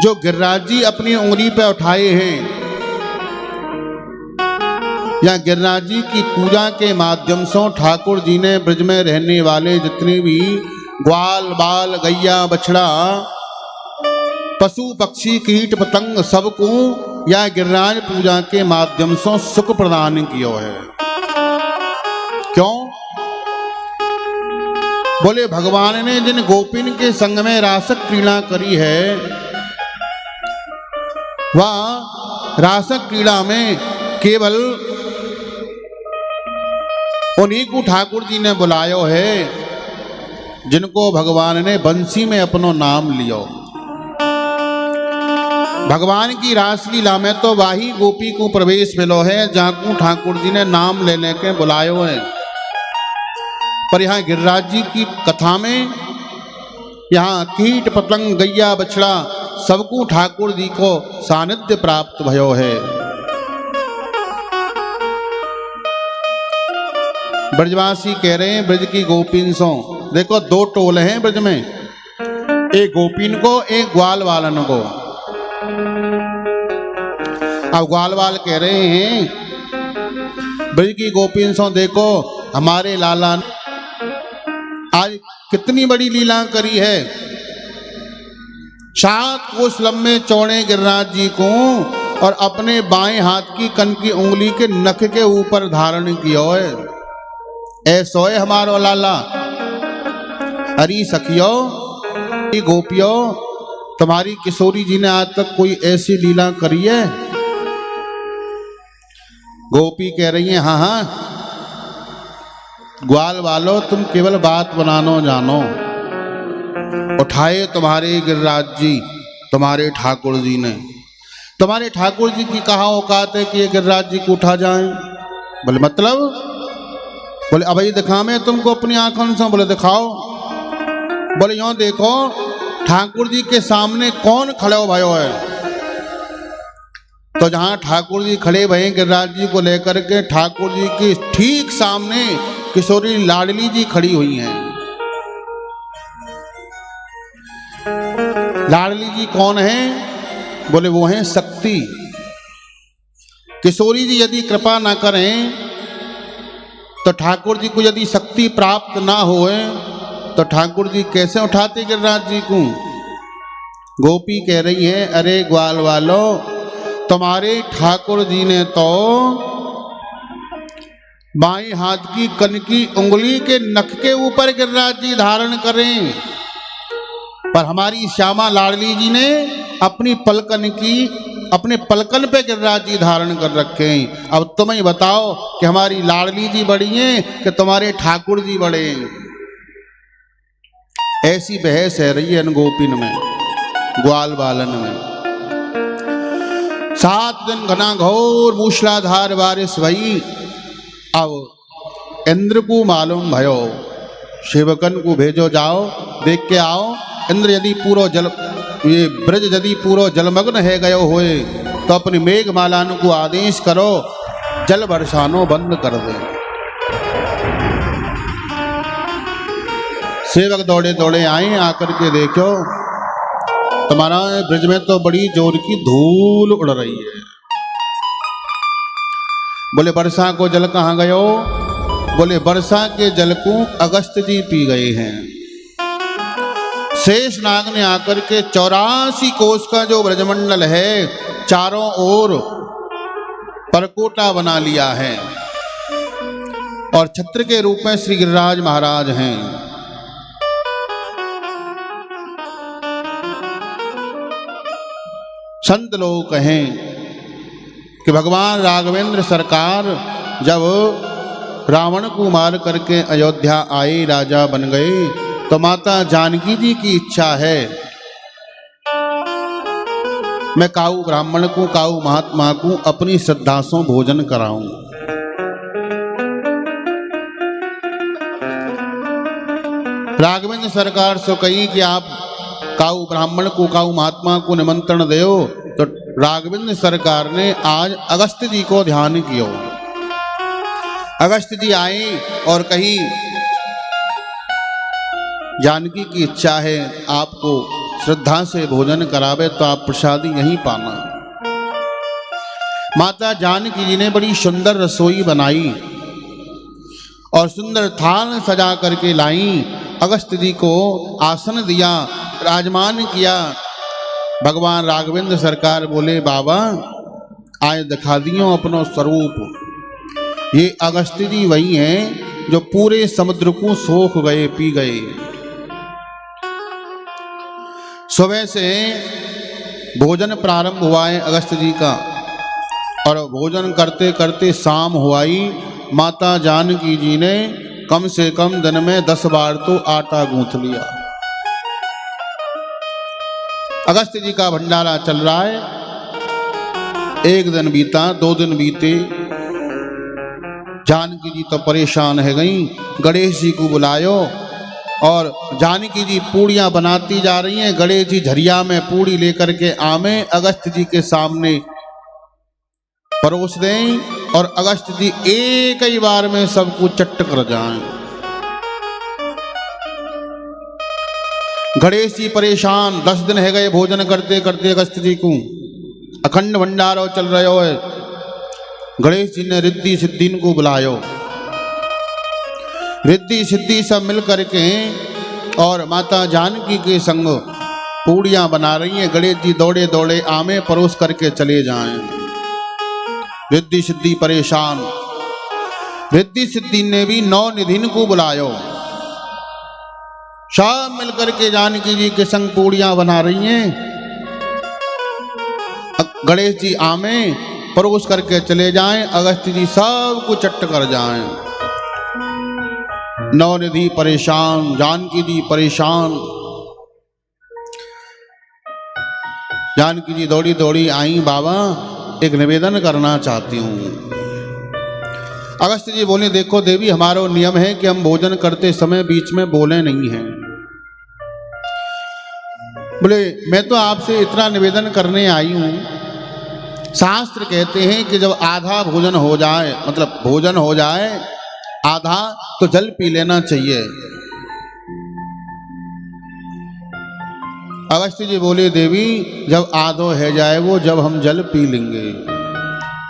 जो गिरिराज जी अपनी उंगली पे उठाए हैं या गिरिराज जी की पूजा के माध्यम से ठाकुर जी ने ब्रज में रहने वाले जितने भी ग्वाल बाल गैया बछड़ा पशु पक्षी कीट पतंग सबको या गिरिराज पूजा के माध्यम से सुख प्रदान किया है। क्यों? बोले भगवान ने जिन गोपिन के संग में रासक क्रीड़ा करी है, वह रासक क्रीड़ा में केवल उन्हीं को ठाकुर जी ने बुलायो है जिनको भगवान ने बंसी में अपनो नाम लियो। भगवान की रासलीला में तो वाही गोपी को प्रवेश मिलो है जहाँ को ठाकुर जी ने नाम लेने के बुलायो है, पर यहाँ गिरिराज जी की कथा में यहाँ कीट पतंग गैया बछड़ा सबको ठाकुर जी को सानिध्य प्राप्त भयो है। ब्रजवासी कह रहे हैं ब्रज की गोपीन सो देखो दो टोल हैं ब्रज में, एक गोपीन को एक ग्वाल वालन को। अब ग्वाल वाल कह रहे हैं ब्रज की गोपीन सो देखो हमारे लाला ने आज कितनी बड़ी लीला करी है, 7 कोस लंबे चौड़े गिरिराज जी को और अपने बाएं हाथ की कन की उंगली के नख के ऊपर धारण किया है। ऐसो है हमारो लाला। हरी सखियो गोपियो तुम्हारी किशोरी जी ने आज तक कोई ऐसी लीला करी है? गोपी कह रही है हाँ हाँ ग्वाल वालो तुम केवल बात बनानो जानो, उठाए तुम्हारे गिरिराज जी, तुम्हारे ठाकुर जी ने। तुम्हारे ठाकुर जी की कहाँ औकात है कि ये गिरिराज जी को उठा जाए? बोले मतलब? बोले अब ये दिखा मैं तुमको अपनी आंखों से। बोले दिखाओ। बोले यूं देखो ठाकुर जी के सामने कौन खड़े हो भयो है। तो जहां ठाकुर जी खड़े भये गिरिराज जी को लेकर के, ठाकुर जी के ठीक सामने किशोरी लाडली जी खड़ी हुई हैं। लाडली जी कौन है? बोले वो हैं शक्ति। किशोरी जी यदि कृपा ना करें तो ठाकुर जी को यदि शक्ति प्राप्त ना होए तो ठाकुर जी कैसे उठाते गिरिराज जी को? गोपी कह रही है अरे ग्वाल वालो, तुम्हारे ठाकुर जी ने तो बाएं हाथ की कनकी उंगली के नख के ऊपर गिरिराज जी धारण करें, पर हमारी श्यामा लाडली जी ने अपनी अपने पलकन पे गिरिराज जी धारण कर रखे हैं। अब तुम ही बताओ कि हमारी लाडली जी बड़ी हैं कि तुम्हारे ठाकुर जी बड़े हैं? ऐसी बहस है रही है इन गोपिन में, ग्वाल बालन में। 7 दिन घना घोर मूसलाधार बारिश भई। अब इंद्र को मालूम भयो, सेवकन को भेजो जाओ देख के आओ। इंद्र यदि पूरा ये ब्रज यदि पूरा जलमग्न है गयो होए तो अपनी मेघमालान को आदेश करो जल बरसानो बंद कर दे। सेवक दौड़े दौड़े आए, आकर के देखो तुम्हारा ब्रज में तो बड़ी जोर की धूल उड़ रही है। बोले वर्षा को जल कहाँ गयो? बोले वर्षा के जल को अगस्त जी पी गए हैं। शेष नाग ने आकर के 84 कोस का जो ब्रजमंडल है चारों ओर परकोटा बना लिया है और छत्र के रूप में श्री गिरिराज महाराज हैं। संत लोग कहें कि भगवान राघवेंद्र सरकार जब रावण को मार करके अयोध्या आए, राजा बन गए, तो माता जानकी जी की इच्छा है मैं काऊ ब्राह्मण को, काऊ महात्मा को अपनी श्रद्धा से भोजन कराऊं। राघवेंद्र सरकार से कही कि आप काऊ ब्राह्मण को, काऊ महात्मा को निमंत्रण दो। तो राघवेंद्र सरकार ने आज अगस्त जी को ध्यान किया। अगस्त जी आए और कही जानकी की इच्छा है आपको श्रद्धा से भोजन करावे तो आप प्रसादी यहीं पाना। माता जानकी जी ने बड़ी सुंदर रसोई बनाई और सुंदर थाल सजा करके लाई। अगस्त जी को आसन दिया, राजमान किया। भगवान राघवेंद्र सरकार बोले बाबा आज दिखा दियो अपनो स्वरूप। ये अगस्त जी वही हैं जो पूरे समुद्र को सोख गए, पी गए। सुबह से भोजन प्रारंभ हुआ है अगस्त जी का और भोजन करते करते शाम हुआई। माता जानकी जी ने कम से कम दिन में 10 बार तो आटा गूंथ लिया। अगस्त जी का भंडारा चल रहा है। 1 दिन बीता, 2 दिन बीते, जानकी जी तो परेशान है गई। गणेश जी को बुलायो और जानकी जी पूड़ियां बनाती जा रही हैं। गणेश जी झरिया में पूड़ी लेकर के आमे अगस्त जी के सामने परोस दें और अगस्त जी एक ही बार में सबको चट्ट कर जाएं। गणेश जी परेशान, 10 दिन है गए भोजन करते करते अगस्त जी को। अखंड भंडारा चल रहे हो। गणेश जी ने रिद्धि सिद्धि को बुलायो। रिद्धि सिद्धि सब मिल करके और माता जानकी के संग पूड़ियां बना रही हैं। गणेश जी दौड़े दौड़े आमे परोस करके चले जाएं। रिद्धि सिद्धि परेशान। रिद्धि सिद्धि ने भी 9 निधिन को बुलायो। सब मिलकर के जानकी जी के संग पूड़ियां बना रही हैं। गणेश जी आमे परोस करके चले जाएं, अगस्त जी सब को चट्ट कर जाएं। 9 निधि परेशान, जानकी जी परेशान। जानकी जी दौड़ी दौड़ी आई, बाबा एक निवेदन करना चाहती हूँ। अगस्त्य जी बोले, देखो देवी, हमारा नियम है कि हम भोजन करते समय बीच में बोले नहीं हैं। बोले, मैं तो आपसे इतना निवेदन करने आई हूँ, शास्त्र कहते हैं कि जब आधा भोजन हो जाए, मतलब भोजन हो जाए आधा, तो जल पी लेना चाहिए। अगस्त्य जी बोले, देवी जब आधो है जाए वो, जब हम जल पी लेंगे।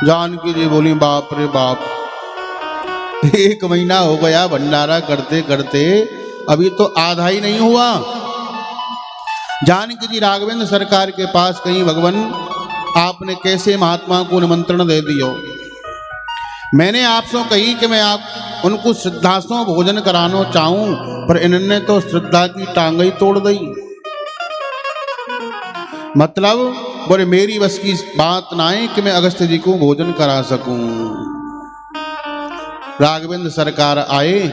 जानकी जी बोली, बाप रे बाप, 1 महीना हो गया भंडारा करते करते, अभी तो आधा ही नहीं हुआ। जानकी जी राघवेंद्र सरकार के पास कहीं, भगवान आपने कैसे महात्मा को निमंत्रण दे दियो। मैंने आपसे कही कि मैं आप उनको श्रद्धा से भोजन कराना चाहूं, पर इन्होंने तो श्रद्धा की टांग ही तोड़ दी। मतलब बोले, मेरी बस की बात ना है कि मैं अगस्त्य जी को भोजन करा सकूं। राघवेंद्र सरकार आए,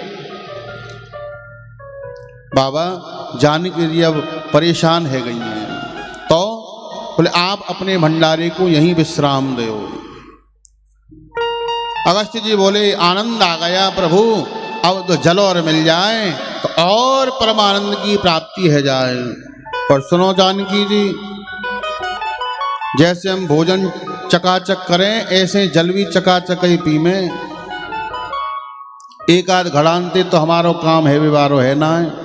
बाबा जानकी जी अब परेशान है गई हैं, तो बोले आप अपने भंडारे को यहीं विश्राम दो। अगस्त्य जी बोले, आनंद आ गया प्रभु, अब तो जल और मिल जाए तो और परमानंद की प्राप्ति है जाए। पर सुनो जानकी जी, जैसे हम भोजन चकाचक करें, ऐसे जल भी चकाचक ही पी में। एक आध घड़ानते तो हमारो काम है व्यवहारो है ना है।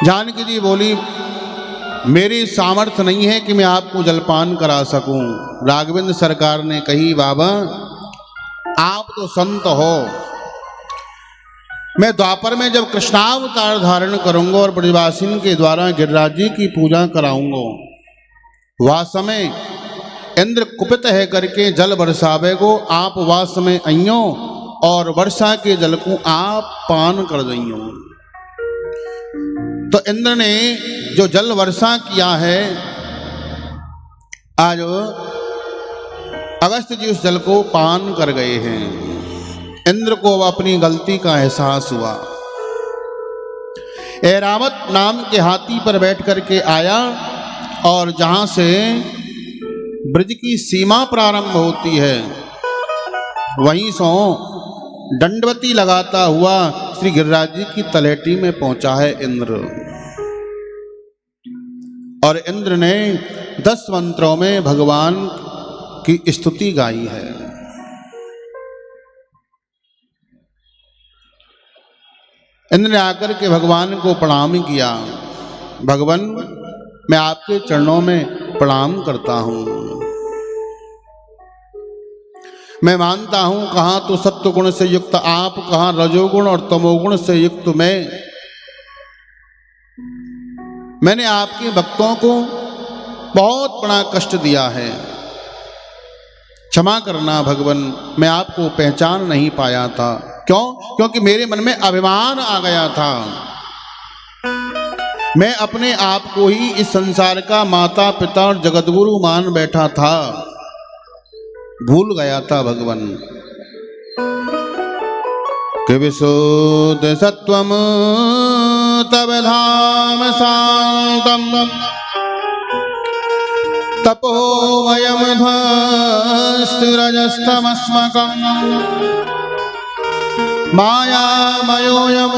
जानकी जी बोली, मेरी सामर्थ्य नहीं है कि मैं आपको जलपान करा सकूं। राघवेंद्र सरकार ने कही, बाबा आप तो संत हो, मैं द्वापर में जब कृष्णावतार धारण करूंगा और ब्रजवासिन के द्वारा गिरिराज जी की पूजा कराऊंगा, वह समय इंद्र कुपित है करके जल बरसावे को, आप वह समय आइयो और वर्षा के जल को आप पान कर दइयो। तो इंद्र ने जो जल वर्षा किया है, आज अगस्त्य जी उस जल को पान कर गए हैं। इंद्र को अपनी गलती का एहसास हुआ। ऐरावत नाम के हाथी पर बैठ करके आया और जहां से ब्रज की सीमा प्रारंभ होती है, वहीं से दंडवती लगाता हुआ श्री गिरिराज जी की तलहटी में पहुंचा है इंद्र। और इंद्र ने 10 मंत्रों में भगवान की स्तुति गाई है। इंद्र ने आकर के भगवान को प्रणाम किया। भगवान, मैं आपके चरणों में प्रणाम करता हूं। मैं मानता हूं कहां तो सत्व गुण से युक्त आप, कहां रजोगुण और तमोगुण से युक्त मैंने आपके भक्तों को बहुत बड़ा कष्ट दिया है। क्षमा करना भगवान, मैं आपको पहचान नहीं पाया था। क्यों? क्योंकि मेरे मन में अभिमान आ गया था। मैं अपने आप को ही इस संसार का माता पिता और जगतगुरु मान बैठा था, भूल गया था भगवान। कि विशुद्ध सत्वम तब धाम शांतम, तपोमयम ध्वस्तिरजस्तमस्मकम्, मायामयोऽयं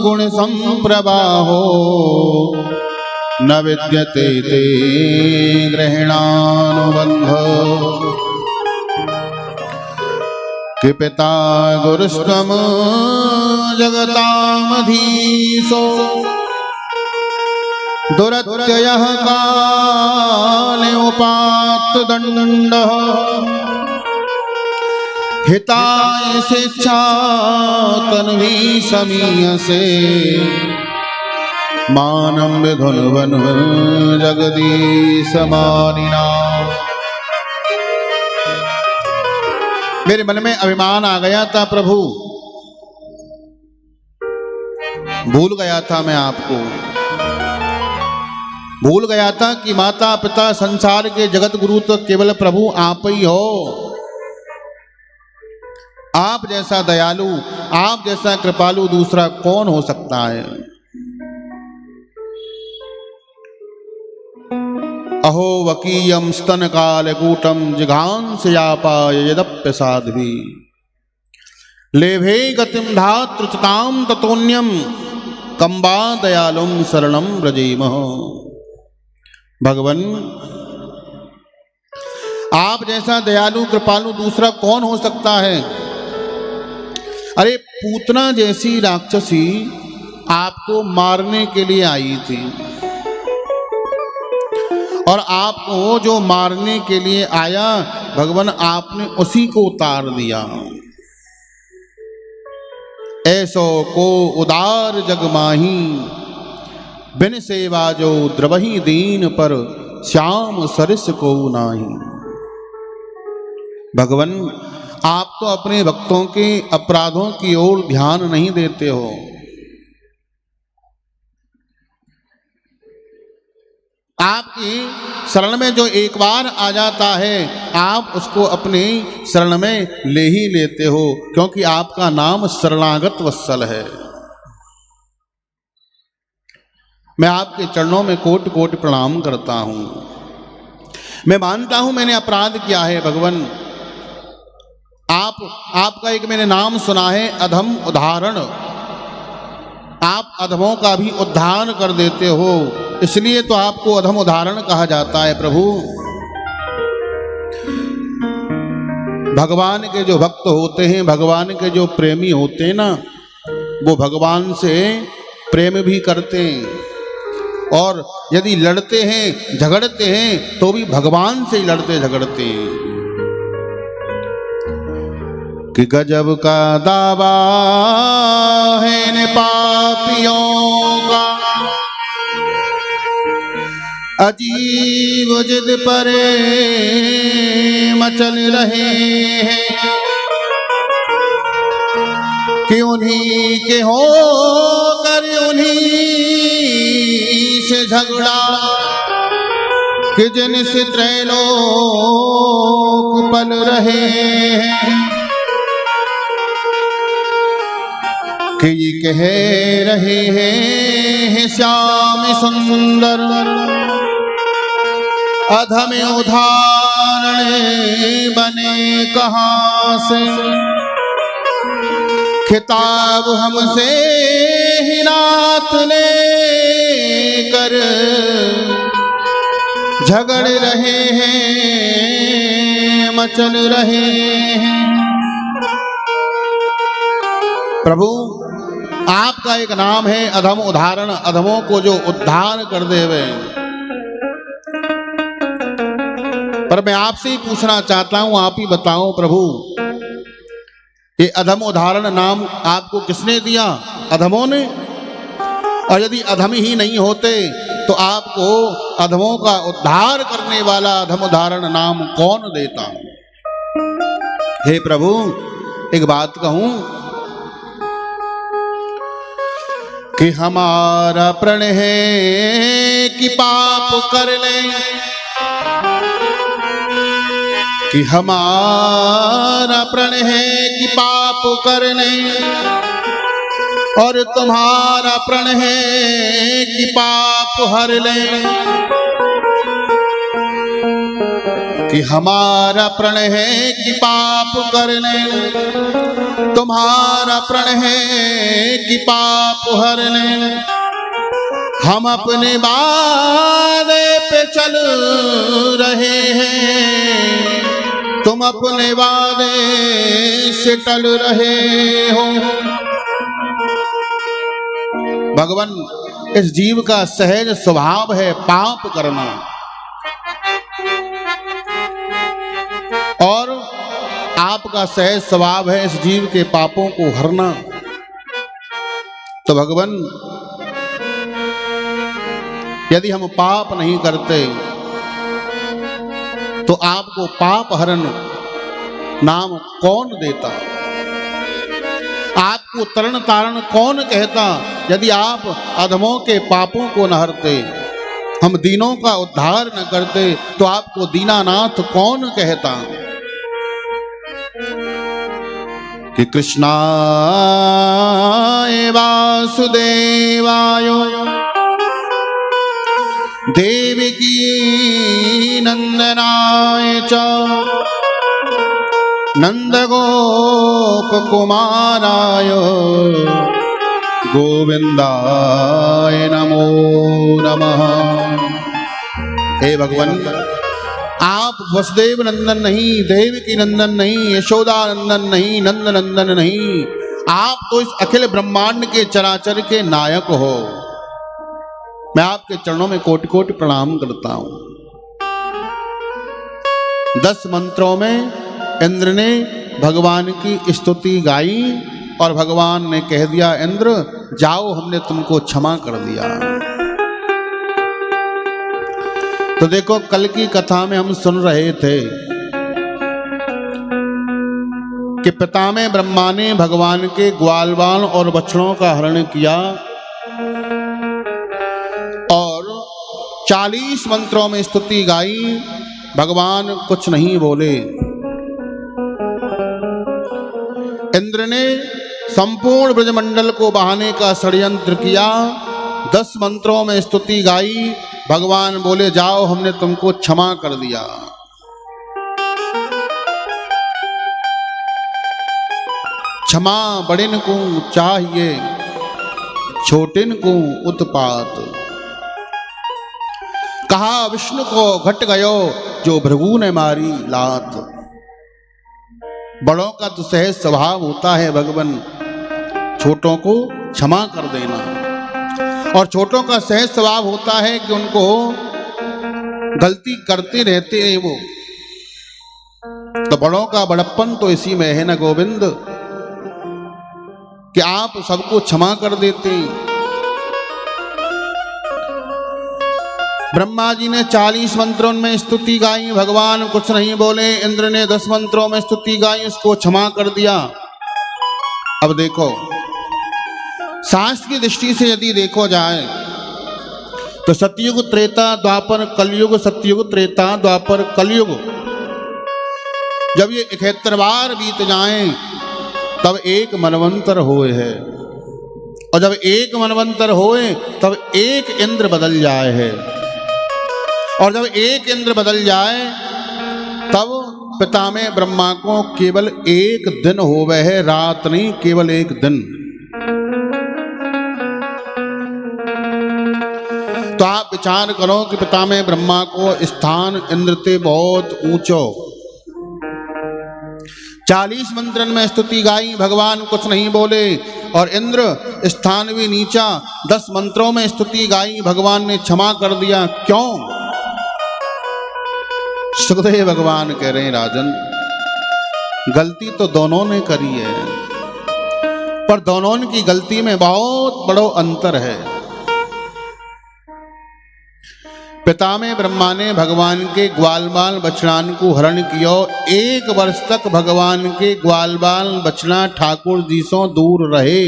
गुणसम्प्रवाहो, न विद्यते ते ग्रहणानुबन्धः। कि पिता गुरुस्त्वं जगतामधीशो, दुरत्ययः काले उपात्त दण्डः, हिताय स्वेच्छा तन्वी समीयसे, मानं विधुन्वन जगदीश मानिना। मेरे मन में अभिमान आ गया था प्रभु, भूल गया था मैं आपको, भूल गया था कि माता पिता संसार के जगत गुरु तो केवल प्रभु आप ही हो। आप जैसा दयालु, आप जैसा कृपालु दूसरा कौन हो सकता है। अहो वकीयम स्तन कालकूटम जिघांसयापाय यदप्य साध्वी लेभे गतिम धातृचताम ततोन्यम कंबा दयालुम शरणम व्रजेमः। भगवन, आप जैसा दयालु कृपालु दूसरा कौन हो सकता है? अरे पूतना जैसी राक्षसी आपको मारने के लिए आई थी और आपको जो मारने के लिए आया भगवान आपने उसी को उतार दिया। ऐसो को उदार जग माही बिन सेवा जो द्रवही दीन पर श्याम सरिस को नाही। भगवान, आप तो अपने भक्तों के अपराधों की ओर ध्यान नहीं देते हो। आपकी शरण में जो एक बार आ जाता है आप उसको अपने शरण में ले ही लेते हो, क्योंकि आपका नाम शरणागत वत्सल है। मैं आपके चरणों में कोटि कोटि प्रणाम करता हूं। मैं मानता हूं मैंने अपराध किया है भगवान। आपका एक मैंने नाम सुना है अधम उदाहरण। आप अधमों का भी उद्धार कर देते हो, इसलिए तो आपको अधम उदाहरण कहा जाता है। प्रभु, भगवान के जो भक्त होते हैं, भगवान के जो प्रेमी होते हैं ना, वो भगवान से प्रेम भी करते हैं और यदि लड़ते हैं झगड़ते हैं तो भी भगवान से ही लड़ते झगड़ते हैं। कि गजब का दावा है न पापियों का, अजीब जिद पर मचल रहे हैं कि उन्हीं के हो कर उन्हीं से झगड़ा, कि जिनसे त्रैलोक पल रहे हैं। कि ये कह रहे हैं श्याम सुंदर अधम उदाहरण बने कहां से, खिताब हमसे ही नाथ ले कर झगड़ रहे हैं मचल रहे हैं। प्रभु, आपका एक नाम है अधम उदाहरण, अधमों को जो उद्धार कर देवे। पर मैं आपसे ही पूछना चाहता हूं, आप ही बताओ प्रभु, ये अधम उदाहरण नाम आपको किसने दिया? अधमों ने। और यदि अधम ही नहीं होते तो आपको अधमों का उद्धार करने वाला अधम उदाहरण नाम कौन देता? हे प्रभु, एक बात कहूं कि हमारा प्रण है कि पाप कर ले, कि हमारा प्रण है कि पाप कर ले, और तुम्हारा प्रण है कि पाप हर ले। कि हमारा प्रण है कि पाप कर ले, तुम्हारा प्रण है कि पाप हर ले। हम अपने वादे पे चल रहे हैं, तुम अपने वादे से टल रहे हो। भगवान, इस जीव का सहज स्वभाव है पाप करना, और आपका सहज स्वभाव है इस जीव के पापों को हरना। तो भगवान, यदि हम पाप नहीं करते तो आपको पाप हरण नाम कौन देता? आपको तरण तारण कौन कहता? यदि आप अधमों के पापों को न हरते, हम दीनों का उद्धार न करते, तो आपको दीनानाथ कौन कहता? कि कृष्णाय वासुदेवाय देवकी नंदगोप कुमाराय गोविंदाय नमो नमः। हे भगवान, आप वसुदेव नंदन नहीं, देवकी नंदन नहीं, यशोदा नंदन नहीं, नंद नंदन नहीं, आप तो इस अखिल ब्रह्मांड के चराचर के नायक हो। मैं आपके चरणों में कोटि कोटि प्रणाम करता हूं। 10 मंत्रों में इंद्र ने भगवान की स्तुति गाई और भगवान ने कह दिया, इंद्र जाओ, हमने तुमको क्षमा कर दिया। तो देखो, कल की कथा में हम सुन रहे थे कि पितामह ब्रह्मा ने भगवान के ग्वाल बाल और बछड़ों का हरण किया और 40 मंत्रों में स्तुति गाई। भगवान कुछ नहीं बोले। इंद्र ने संपूर्ण ब्रजमंडल को बहाने का षड्यंत्र किया। 10 मंत्रों में स्तुति गाई। भगवान बोले, जाओ, हमने तुमको क्षमा कर दिया। क्षमा बड़िन को चाहिए, छोटिन को उत्पात। कहा विष्णु को घट गयो, जो भृगु ने मारी लात। बड़ों का तो सहज स्वभाव होता है भगवान, छोटों को क्षमा कर देना। और छोटों का सहज स्वभाव होता है कि उनको गलती करते रहते हैं वो। तो बड़ों का बड़प्पन तो इसी में है ना गोविंद, कि आप सबको क्षमा कर देते। ब्रह्मा जी ने 40 मंत्रों में स्तुति गाई, भगवान कुछ नहीं बोले। इंद्र ने 10 मंत्रों में स्तुति गाई, उसको क्षमा कर दिया। अब देखो, शास्त्र की दृष्टि से यदि देखो जाए तो सतयुग, त्रेता, द्वापर, कलयुग, सतयुग, त्रेता, द्वापर, कलयुग, जब ये 71 बार बीत जाएं तब एक मनवंतर होए है। और जब एक मनवंतर होए तब एक इंद्र बदल जाए है। और जब एक इंद्र बदल जाए तब पितामह ब्रह्मा को केवल एक दिन होवे है, रात नहीं, केवल एक दिन। तो आप विचार करो कि पितामह ब्रह्मा को स्थान इंद्र ते बहुत ऊंचो। 40 मंत्रन में स्तुति गाई, भगवान कुछ नहीं बोले। और इंद्र स्थान भी नीचा, 10 मंत्रों में स्तुति गाई, भगवान ने क्षमा कर दिया। क्यों? सुखदेव भगवान कह रहे हैं, राजन, गलती तो दोनों ने करी है, पर दोनों की गलती में बहुत बड़ा अंतर है। पितामह ब्रह्मा ने भगवान के ग्वाल बाल बछड़ान को हरण किया। 1 वर्ष तक भगवान के ग्वाल बाल बछड़ा ठाकुर जी से दूर रहे।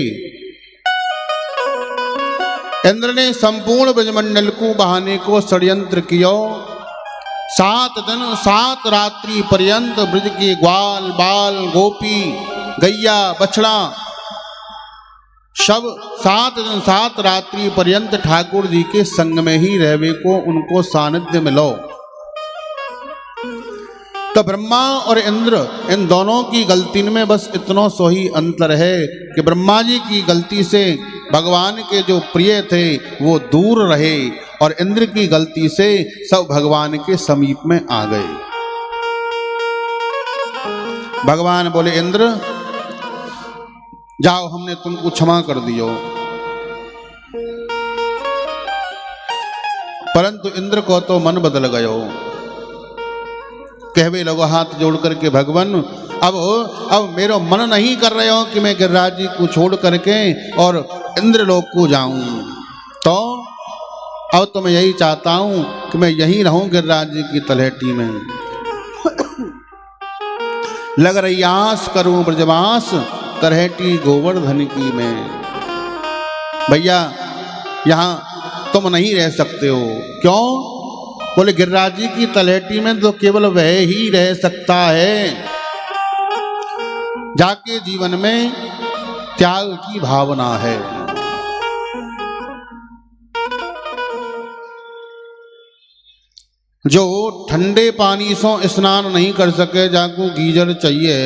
इंद्र ने संपूर्ण ब्रजमंडल को बहाने को षड्यंत्र किया। 7 दिन 7 रात्रि पर्यंत ब्रज के ग्वाल बाल, गोपी, गैया, बछड़ा सब 7 दिन 7 रात्रि पर्यंत ठाकुर जी के संग में ही रहवे को उनको सानिध्य मिलो। तो ब्रह्मा और इंद्र इन दोनों की गलती में बस इतना सो ही अंतर है कि ब्रह्मा जी की गलती से भगवान के जो प्रिय थे वो दूर रहे और इंद्र की गलती से सब भगवान के समीप में आ गए। भगवान बोले, इंद्र जाओ, हमने तुमको क्षमा कर दियो। परंतु इंद्र को तो मन बदल गयो। कहवे लगो हाथ जोड़ करके, भगवान अब मेरा मन नहीं कर रहे हो कि मैं गिरिराज जी को छोड़ करके और इंद्रलोक को जाऊं। तो अब तो मैं यही चाहता हूं कि मैं यहीं रहूं गिरिराज जी की तलहटी में। लग रही आस करूं ब्रजवास, तलहटी गोवर्धन की में। भैया यहां तुम नहीं रह सकते हो। क्यों? बोले, गिरिराज जी की तलहटी में तो केवल वह ही रह सकता है जाके जीवन में त्याग की भावना है। जो ठंडे पानी से स्नान नहीं कर सके, जाको गीजर चाहिए,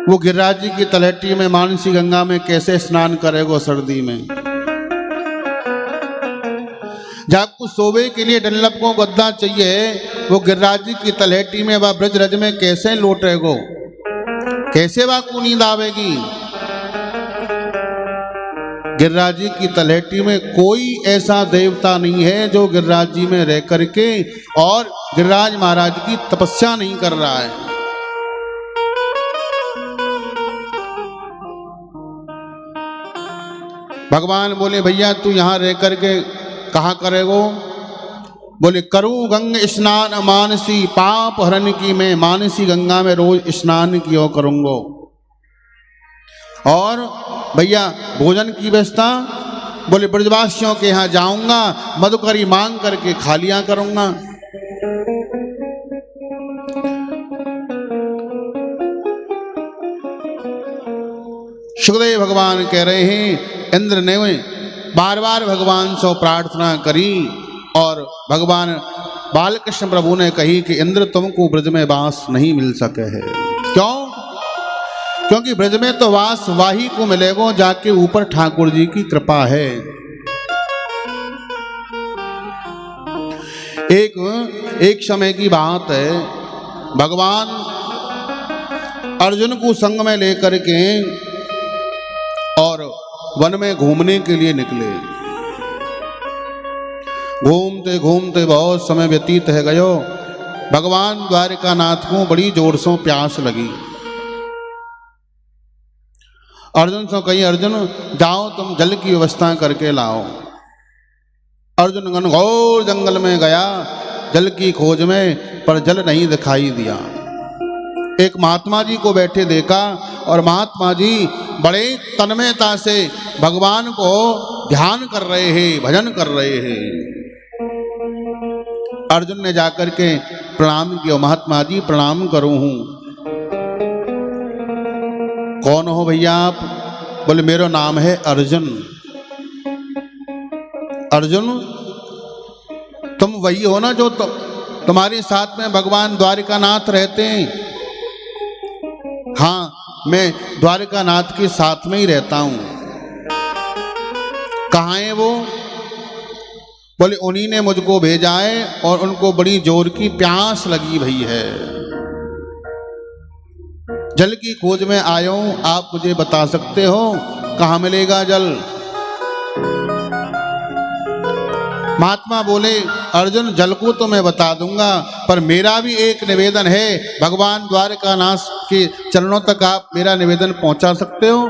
वो गिरिराज जी की तलहटी में मानसी गंगा में कैसे स्नान करेगो सर्दी में। जाको सोवे के लिए डल्लप को गद्दा चाहिए, वो गिरिराज जी की तलहटी में वह ब्रज रज में कैसे लौटेगो, कैसे वह को नींद आवेगी। गिरिराज जी की तलहटी में कोई ऐसा देवता नहीं है जो गिरिराज जी में रह करके और गिरिराज महाराज की तपस्या नहीं कर रहा है। भगवान बोले भैया तू यहां रह करके कहा करेगो? बोले करूं गंग स्नान मानसी, पाप हरण की मैं मानसी गंगा में रोज स्नान किया करूंगो। और भैया भोजन की व्यवस्था, बोले ब्रजवासियों के यहाँ जाऊंगा, मधुकरी मांग करके खा लिया करूंगा। सुखदेव भगवान कह रहे हैं इंद्र ने बार बार भगवान से प्रार्थना करी और भगवान बालकृष्ण प्रभु ने कही कि इंद्र तुमको ब्रज में वास नहीं मिल सके है। क्यों? क्योंकि ब्रज में तो वास वाही को मिलेगो जाके ऊपर ठाकुर जी की कृपा है। एक समय की बात है, भगवान अर्जुन को संग में लेकर के और वन में घूमने के लिए निकले। घूमते घूमते बहुत समय व्यतीत है गयो। भगवान द्वारिकानाथ को बड़ी जोर से प्यास लगी। अर्जुन से कही अर्जुन जाओ तुम जल की व्यवस्था करके लाओ। अर्जुन घनघोर जंगल में गया जल की खोज में, पर जल नहीं दिखाई दिया। एक महात्मा जी को बैठे देखा और महात्मा जी बड़े तन्मयता से भगवान को ध्यान कर रहे हैं, भजन कर रहे हैं। अर्जुन ने जाकर के प्रणाम किया, महात्मा जी प्रणाम करूं हूं। कौन हो भैया आप? बोले मेरा नाम है अर्जुन। अर्जुन तुम वही हो ना जो तुम्हारे साथ में भगवान द्वारिकानाथ रहते हैं? हाँ मैं द्वारिकानाथ के साथ में ही रहता हूं। कहाँ है वो? बोले उन्हीं ने मुझको भेजा है और उनको बड़ी जोर की प्यास लगी भई है, जल की खोज में आया हूं। आप मुझे बता सकते हो कहां मिलेगा जल? महात्मा बोले अर्जुन जल को तो मैं बता दूंगा, पर मेरा भी एक निवेदन है। भगवान द्वारकानाथ के चरणों तक आप मेरा निवेदन पहुंचा सकते हो?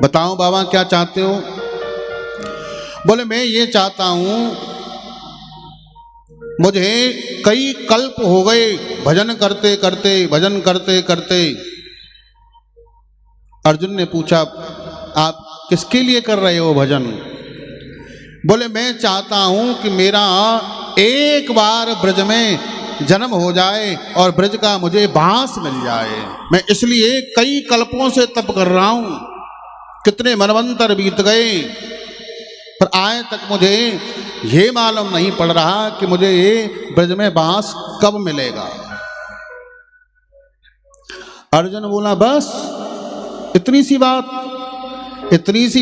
बताओ बाबा क्या चाहते हो? बोले मैं ये चाहता हूं, मुझे कई कल्प हो गए भजन करते करते। अर्जुन ने पूछा आप किसके लिए कर रहे हो भजन? बोले मैं चाहता हूं कि मेरा एक बार ब्रज में जन्म हो जाए और ब्रज का मुझे वास मिल जाए। मैं इसलिए कई कल्पों से तप कर रहा हूं, कितने मनवंतर बीत गए, पर आज तक मुझे ये मालूम नहीं पड़ रहा कि मुझे ये ब्रज में वास कब मिलेगा। अर्जुन बोला बस इतनी सी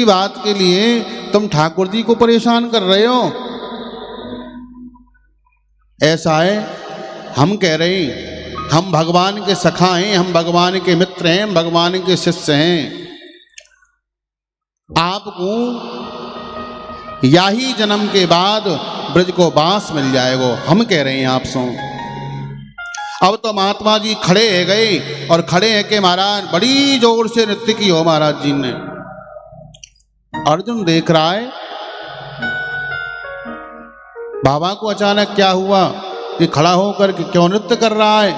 बात के लिए तुम ठाकुर जी को परेशान कर रहे हो? ऐसा है, हम कह रहे हैं हम भगवान के सखा हैं, हम भगवान के मित्र हैं, हम भगवान के शिष्य हैं। आपको या ही जन्म के बाद ब्रज को वास मिल जाएगा, हम कह रहे हैं आपसे। अब तो महात्मा जी खड़े है गए और खड़े है कि महाराज बड़ी जोर से नृत्य की हो महाराज जी ने। अर्जुन देख रहा है बाबा को अचानक क्या हुआ कि खड़ा होकर के क्यों नृत्य कर रहा है।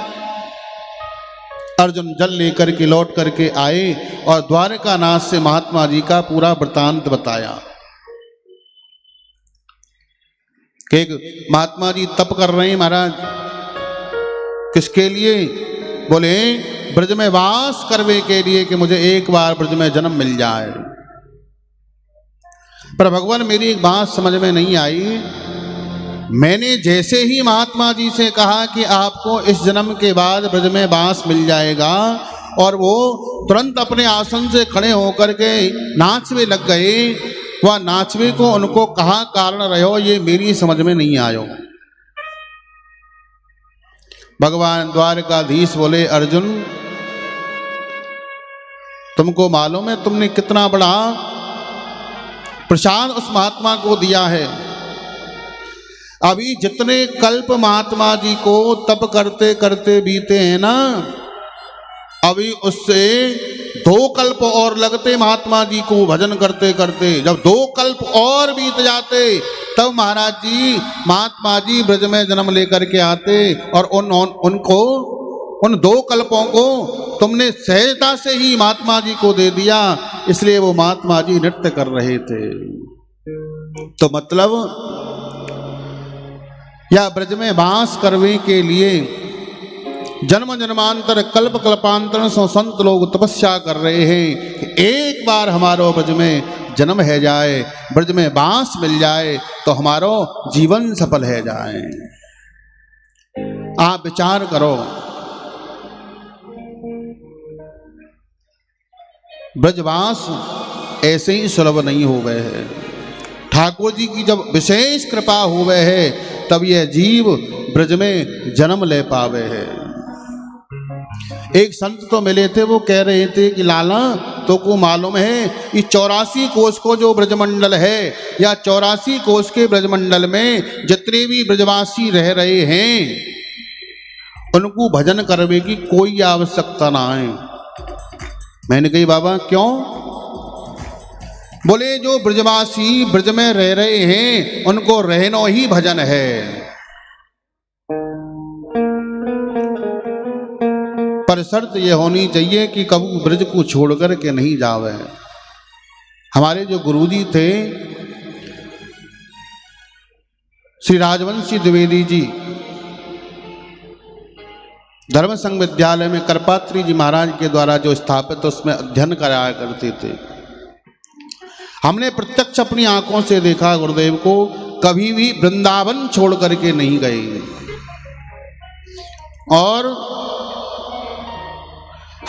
अर्जुन जल लेकर के लौट करके आए और द्वारकानाथ से महात्मा जी का पूरा वृतांत बताया कि महात्मा जी तप कर रहे हैं महाराज, किसके लिए? बोले ब्रज में वास करने के लिए कि मुझे एक बार ब्रज में जन्म मिल जाए। पर भगवान मेरी एक बात समझ में नहीं आई। मैंने जैसे ही महात्मा जी से कहा कि आपको इस जन्म के बाद ब्रज में बांस मिल जाएगा, और वो तुरंत अपने आसन से खड़े होकर के नाचवे लग गए। वह नाचवे को उनको कहा कारण रहो, ये मेरी समझ में नहीं आयो। भगवान द्वारकाधीश बोले, अर्जुन तुमको मालूम है तुमने कितना बड़ा प्रसाद उस महात्मा को दिया है। अभी जितने कल्प महात्मा जी को तप करते करते बीते हैं ना, अभी उससे 2 कल्प और लगते महात्मा जी को भजन करते करते। जब 2 कल्प और बीत जाते तब महाराज जी महात्मा जी ब्रज में जन्म लेकर के आते, और उनको उन 2 कल्पों को तुमने सहजता से ही महात्मा जी को दे दिया, इसलिए वो महात्मा जी नृत्य कर रहे थे। तो मतलब या ब्रज में वास करने के लिए जन्म जन्मांतर कल्प कल्पांतर सो संत लोग तपस्या कर रहे हैं कि एक बार हमारो ब्रज में जन्म है जाए, ब्रज में वास मिल जाए तो हमारो जीवन सफल है जाए। आप विचार करो, ब्रजवास ऐसे ही सुलभ नहीं हो गए हैं। ठाकुर जी की जब विशेष कृपा हो गए है तब यह जीव ब्रज में जन्म ले पावे है। एक संत तो मिले थे, वो कह रहे थे कि लाला तो को मालूम है कि 84 कोष को जो ब्रजमंडल है, या 84 कोष के ब्रजमंडल में जितने भी ब्रजवासी रह रहे हैं उनको भजन करने की कोई आवश्यकता ना है। मैंने कही बाबा क्यों? बोले जो ब्रजवासी ब्रज में रह रहे हैं उनको रहनो ही भजन है। पर शर्त यह होनी चाहिए कि कभी ब्रज को छोड़ कर के नहीं जावे। हमारे जो गुरुजी थे श्री राजवंशी द्विवेदी जी, धर्म संघ विद्यालय में करपात्री जी महाराज के द्वारा जो स्थापित उसमें अध्ययन कराया करते थे। हमने प्रत्यक्ष अपनी आंखों से देखा गुरुदेव को, कभी भी वृंदावन छोड़ करके नहीं गए, और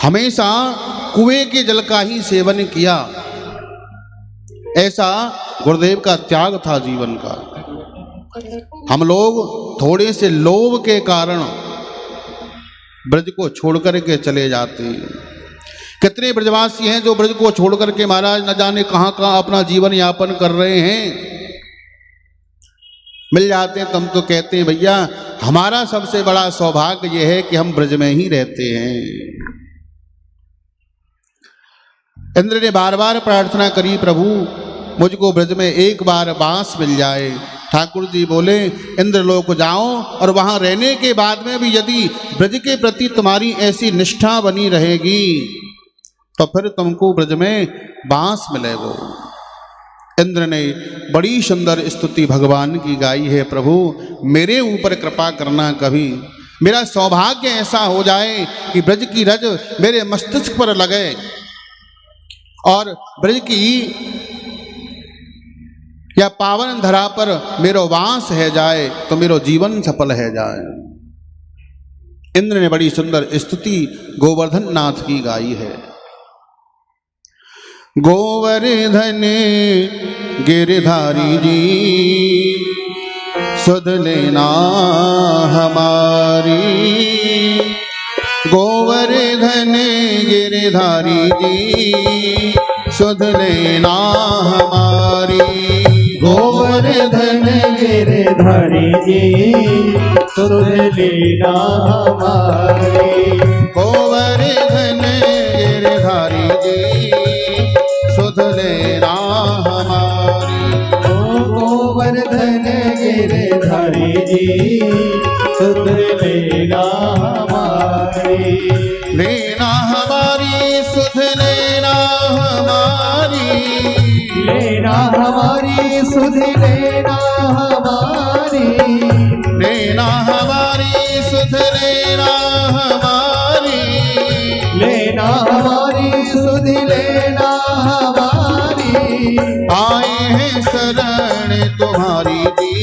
हमेशा कुएं के जल का ही सेवन किया। ऐसा गुरुदेव का त्याग था जीवन का। हम लोग थोड़े से लोभ के कारण ब्रज को छोड़ करके चले जाते हैं। कितने ब्रजवासी हैं जो ब्रज को छोड़ करके महाराज न जाने कहां कहां अपना जीवन यापन कर रहे हैं। मिल जाते हैं तुम तो कहते हैं भैया हमारा सबसे बड़ा सौभाग्य यह है कि हम ब्रज में ही रहते हैं। इंद्र ने बार बार प्रार्थना करी, प्रभु मुझको ब्रज में एक बार बांस मिल जाए। ठाकुर जी बोले इंद्रलोक जाओ, और वहां रहने के बाद में भी यदि ब्रज के प्रति तुम्हारी ऐसी निष्ठा बनी रहेगी तो फिर तुमको ब्रज में बांस मिलेगा। इंद्र ने बड़ी सुंदर स्तुति भगवान की गाई है, प्रभु मेरे ऊपर कृपा करना, कभी मेरा सौभाग्य ऐसा हो जाए कि ब्रज की रज मेरे मस्तिष्क पर लगे और ब्रज की या पावन धरा पर मेरो वास है जाए तो मेरो जीवन सफल है जाए। इंद्र ने बड़ी सुंदर स्तुति गोवर्धन नाथ की गाई है। गोवर्धन गिरधारी जी सुध लेना हमारी, गोवर्धन गिरधारी जी सुध लेना हमारी। गोवर्धन गिरधारी जी सुध लेना हमारी। गोवर्धन गिरधारी जी सुध लेना हमारी। गोवर्धन गिरधारी जी सुध लेना हमारी। लेना हमारी सुध लेना हमारी। लेना हमारी सुध लेना हमारी। लेना हमारी सुध लेना हमारी। लेना हमारी सुध लेना हमारी। आए हैं शरण तुम्हारी जी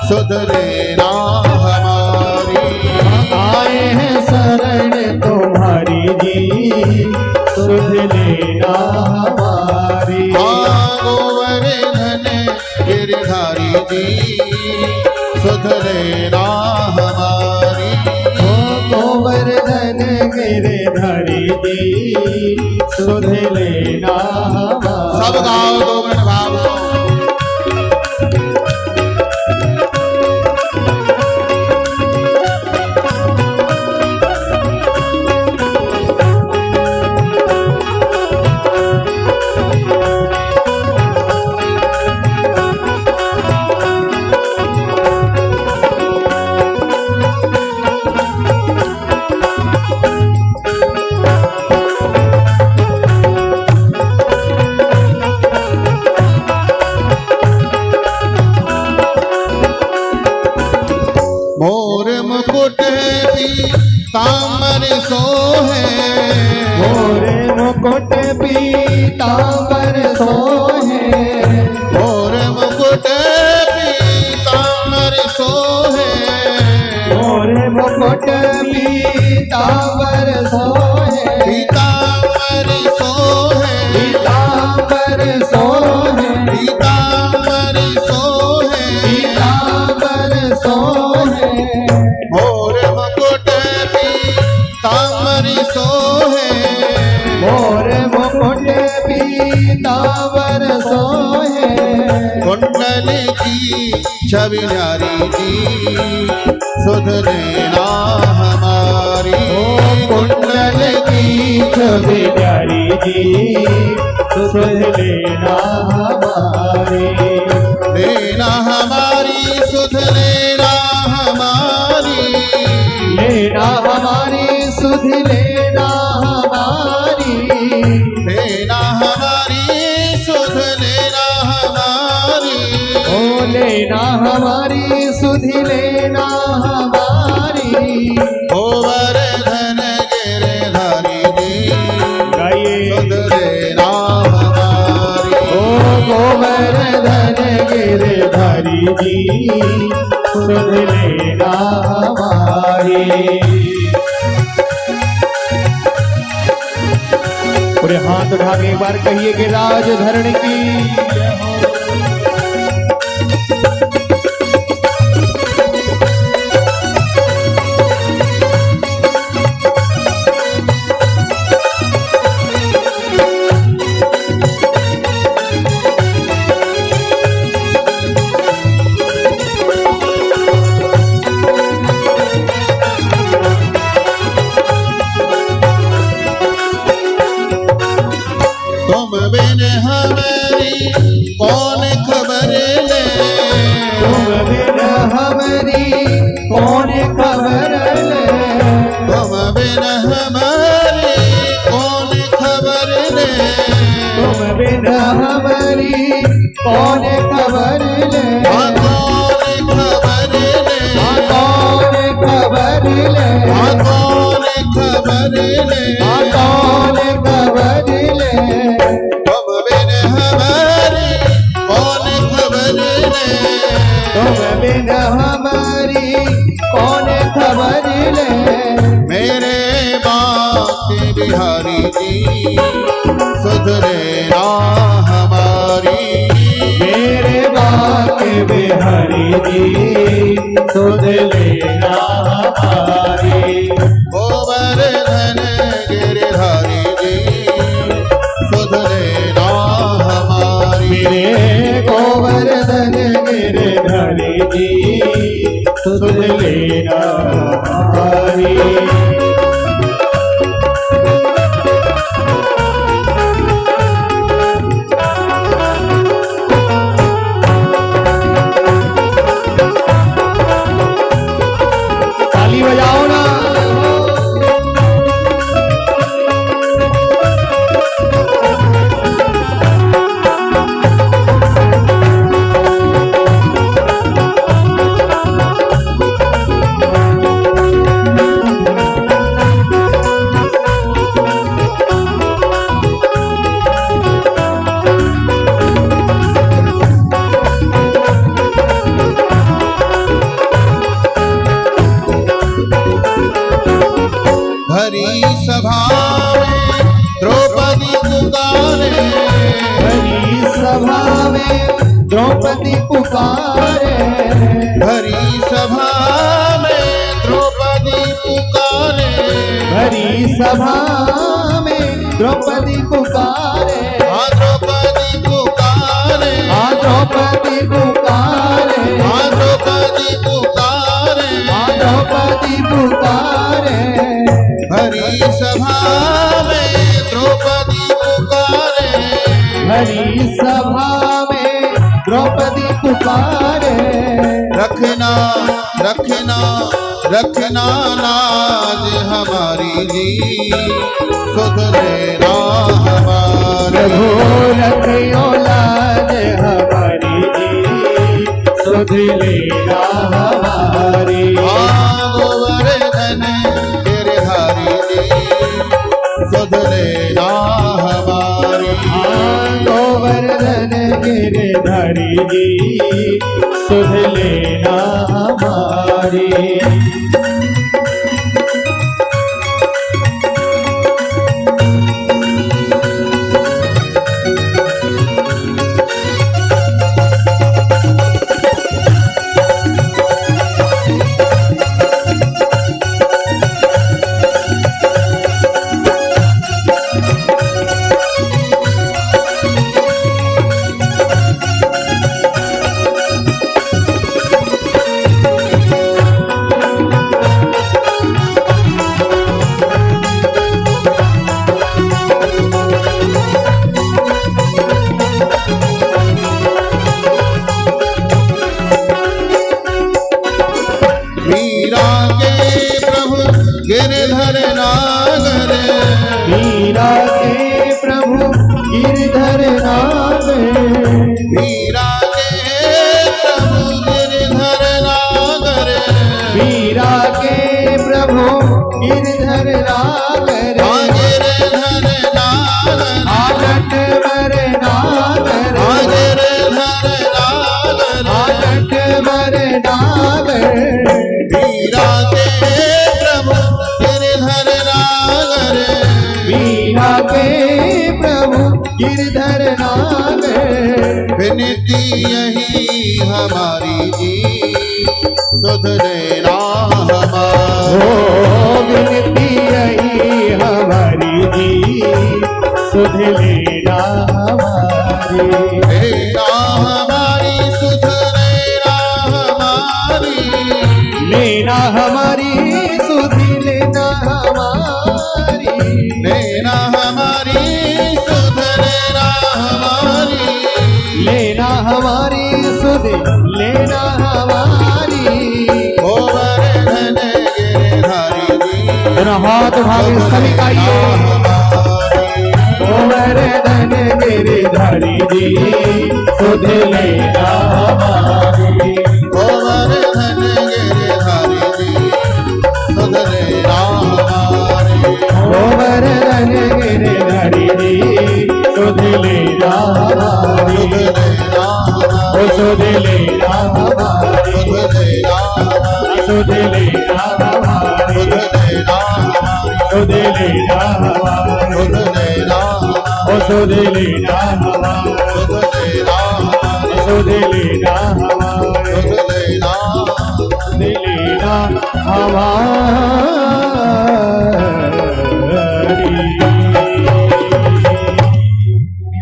सुध लेना हमारी। आए हैं शरण तुम्हारी जी सुध लेना हमारी। गोवर्धन गिरधारी जी सुध लेना हमारी। गोवर्धन गिरधारी जी सुध लेना हमारी। सब गाओ गोविंद भाव सो। मोर मुकुट पीताम्बर सोहे। मोर मुकुट पीताम्बर सोहे। मोर मुकुट पीताम्बर सोहे। मोर मुकुट पीताम्बर सोहे। पीताम्बर सोहे। पीताम्बर सोहे। पीताम्बर सोहे। पीताम्बर सोहे। मोर मुकुट पीताम्बर सोहे। मोर मुकुट पीताम्बर सोहे। कुंडल की छवि न्यारी जी सुध लेना हमारी। कुंडल की छवि न्यारी जी सुध लेना हमारी। लेना हमारी सुध लेना हमारी। लेना हमारी सुध लेना हमारी। लेना हमारी सुध लेना हमारी। ओ लेना हमारी सुध लेना हमारी। गोवर्धन गिरधारी जी गाइए सुध लेना हमारी। ओ गोवर्धन गिरधारी जी सुध लेना हमारी। पूरे हाथ उठा के एक बार कहिए कि राजधरण की जय हो। तुम बिन हमारी कौन खबर ले। तुम बिन हमारी कौन खबर ले। तुम बिन हमारी कौन खबर ले। तुम बिन हमारी कौन खबर ले। कौन खबर ले। कौन खबर ले। कौन खबर ले। कौन खबर ले। तुम बिन हमारी कौन खबर ले। तुम बिन हमारी कौन खबर ले। मेरे बाकी बिहारी जी सुध लेना हमारी। मेरे बाके बिहारी जी सुध लेना हमारी। गोवर्धन गिरधारी जी सुध लेना हमारी। मेरे गोवर्धन गिरधारी जी सुध लेना हमारी। ताली बजाओ ना। में द्रौपदी पुकारे, भरी सभा में द्रौपदी पुकारे, भरी सभा में द्रौपदी पुकारे, हाँ द्रौपदी पुकारे, हाँ द्रौपदी पुकारे, हाँ द्रौपदी पुकारे, हाँ द्रौपदी पुकारे, भरी सभा में द्रौपदी पुकारे, भरी सभा में द्रौपदी पुकारे, रखना रखना रखना लाज हमारी जी, सुध लेना हमारे, प्रभु रखियो लाज हमारी जी, सुध लेना हमारी, हाँ गोवर्धन गिरधारी जी, सुध लेना हमारी, हाँ गोवर्धन गिरधारी जी, सुध लेना हमारी। मीरा के प्रभु गिरधर नागर, मीरा के प्रभु गिरधर नागर, मीरा के प्रभु गिरधर नागर, मीरा के प्रभु गिरधर नागर, हाँ गिरधर नागर, आनंद वर नागर, हाँ गिरधर नागर, आनंद वर नागर, मीरा के प्रभु गिरधर नागर, मीरा के प्रभु गिरधर नागर, विनती यही हमारी जी, सुध लेना हमारी, ओ विनती यही हमारी जी, सुध लेना हमारी, लेना हमारी सुध लेना हमारी, लेना हमारी सुधि लेना हमारी, लेना हमारी सुध लेना हमारी, लेना हमारी सुधि लेना हमारी। गोवर्धन गिरधारी जी, दोनों हाथ भागे सभी गाइए, गोवर्धन गिरधारी जी, सुध लेना हमारी, गोवर्धन गिरधारी जी, सुध लेना हमारी, गोवर्धन गिरधारी जी, सुध लेना हमारी, सुध लेना हमारी, सुध लेना हमारी, सुध लेना हमारी, सुध लेना हमारी, सुध लेना हमारी, सुध सुध लेना हमारी, लेना सुध लेना सुध लेना सुध लेना हमारी।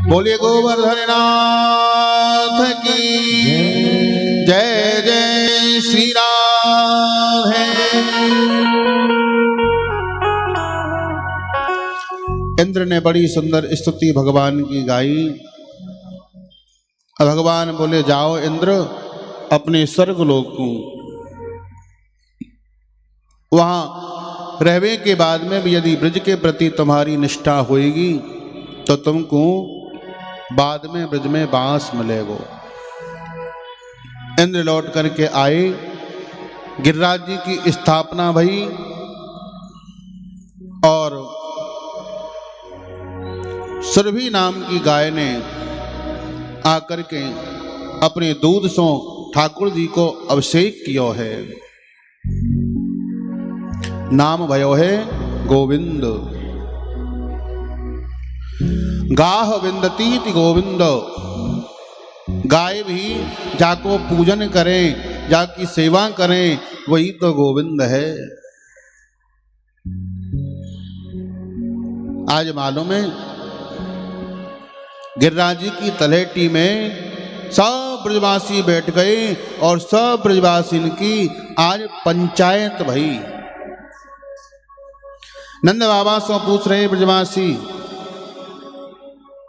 बोलिए गोवर्धन नाथ की जय, जय श्री राम है। इंद्र ने बड़ी सुंदर स्तुति भगवान की गाई। अब भगवान बोले जाओ इंद्र अपने स्वर्ग लोक को, वहां रहने के बाद में भी यदि ब्रज के प्रति तुम्हारी निष्ठा होएगी तो तुमको बाद में ब्रज में बांस मिलेगा। इंद्र लौट करके आए, गिरिराज जी की स्थापना भई और सुरभि नाम की गाय ने आकर के अपने दूध से ठाकुर जी को अभिषेक किया है। नाम भयो है गोविंद, गाह विंदतीति गोविंद, गाय भी जाको पूजन करें, जाकी सेवा करें, वही तो गोविंद है। आज मालूम है गिरिराज जी की तलहटी में सब ब्रजवासी बैठ गए और सब ब्रजवासी की आज पंचायत भई। नंद बाबा से पूछ रहे ब्रजवासी,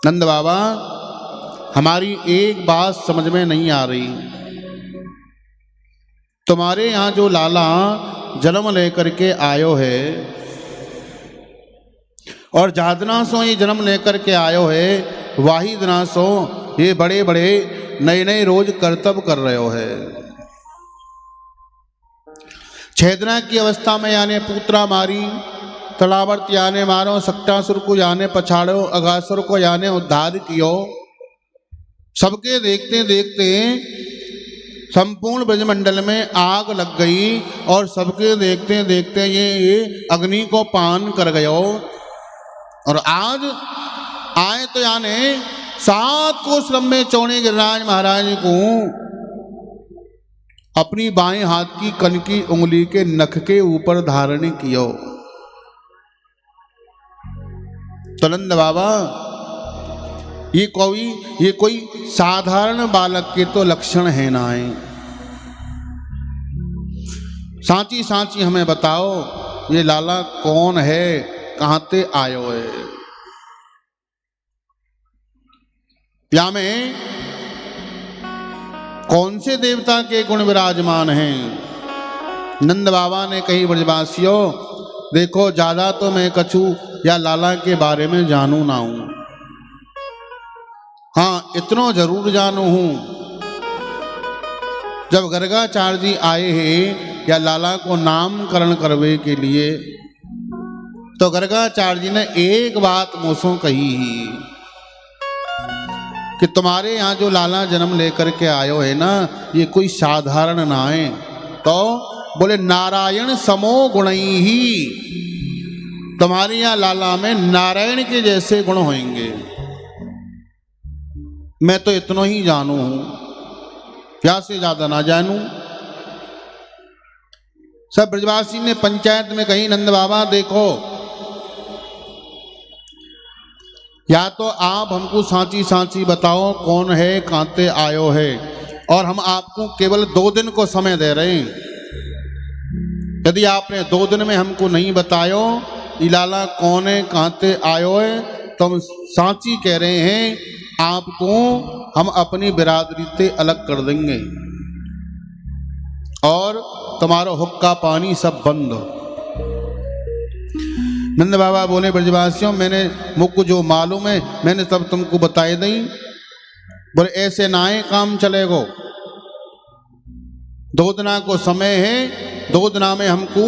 नंद बाबा हमारी एक बात समझ में नहीं आ रही, तुम्हारे यहाँ जो लाला जन्म लेकर के आयो है और जादना सो ये जन्म लेकर के आयो है, वाही दिना सो ये बड़े बड़े नए नए रोज कर्तव्य कर रहे हो है। छेदना की अवस्था में याने पूत्रा मारी, तलावर्त याने मारो, सक्टासुर को याने पछाड़ो, अगासुर को याने उद्धार कियो। सबके देखते देखते संपूर्ण ब्रजमंडल में आग लग गई और सबके देखते देखते ये अग्नि को पान कर गयो। और आज आए तो याने 7 कोस लंबे चौड़े गिरिराज महाराज को अपनी बाएं हाथ की कनकी उंगली के नख के ऊपर धारण कियो। तो नंद बाबा ये कोई साधारण बालक के तो लक्षण है ना है। सांची सांची हमें बताओ ये लाला कौन है, कहां ते आयो है। या में कौन से देवता के गुण विराजमान हैं। नंद बाबा ने कही ब्रजवासियों देखो ज्यादा तो मैं कछु या लाला के बारे में जानू ना हूं, हाँ इतनो जरूर जानू हूं, जब गर्गाचार्य जी आए हैं या लाला को नामकरण करवे के लिए तो गर्गाचार्य जी ने एक बात मुझसे कही ही कि तुम्हारे यहाँ जो लाला जन्म लेकर के आयो है ना ये कोई साधारण ना है। तो बोले नारायण समो गुणई ही, तुम्हारे यहाँ लाला में नारायण के जैसे गुण होंगे। मैं तो इतना ही जानू हूं, क्या से ज्यादा ना जानू। सब ब्रजवासी ने पंचायत में कही नंद बाबा देखो या तो आप हमको सांची सांची बताओ कौन है, कांते आयो है, और हम आपको केवल 2 दिन को समय दे रहे हैं। यदि आपने 2 दिन में हमको नहीं बतायो इलाला कौन है, कांते आयो है, तो हम सांची कह रहे हैं आपको हम अपनी बिरादरी से अलग कर देंगे और तुम्हारा हुक्का पानी सब बंद। नंद बाबा बोले ब्रजवासियों मैंने मुझको जो मालूम है मैंने सब तुमको बताए दी। बोले ऐसे ना है काम चलेगो, 2 दिना को समय है, 2 दिना में हमको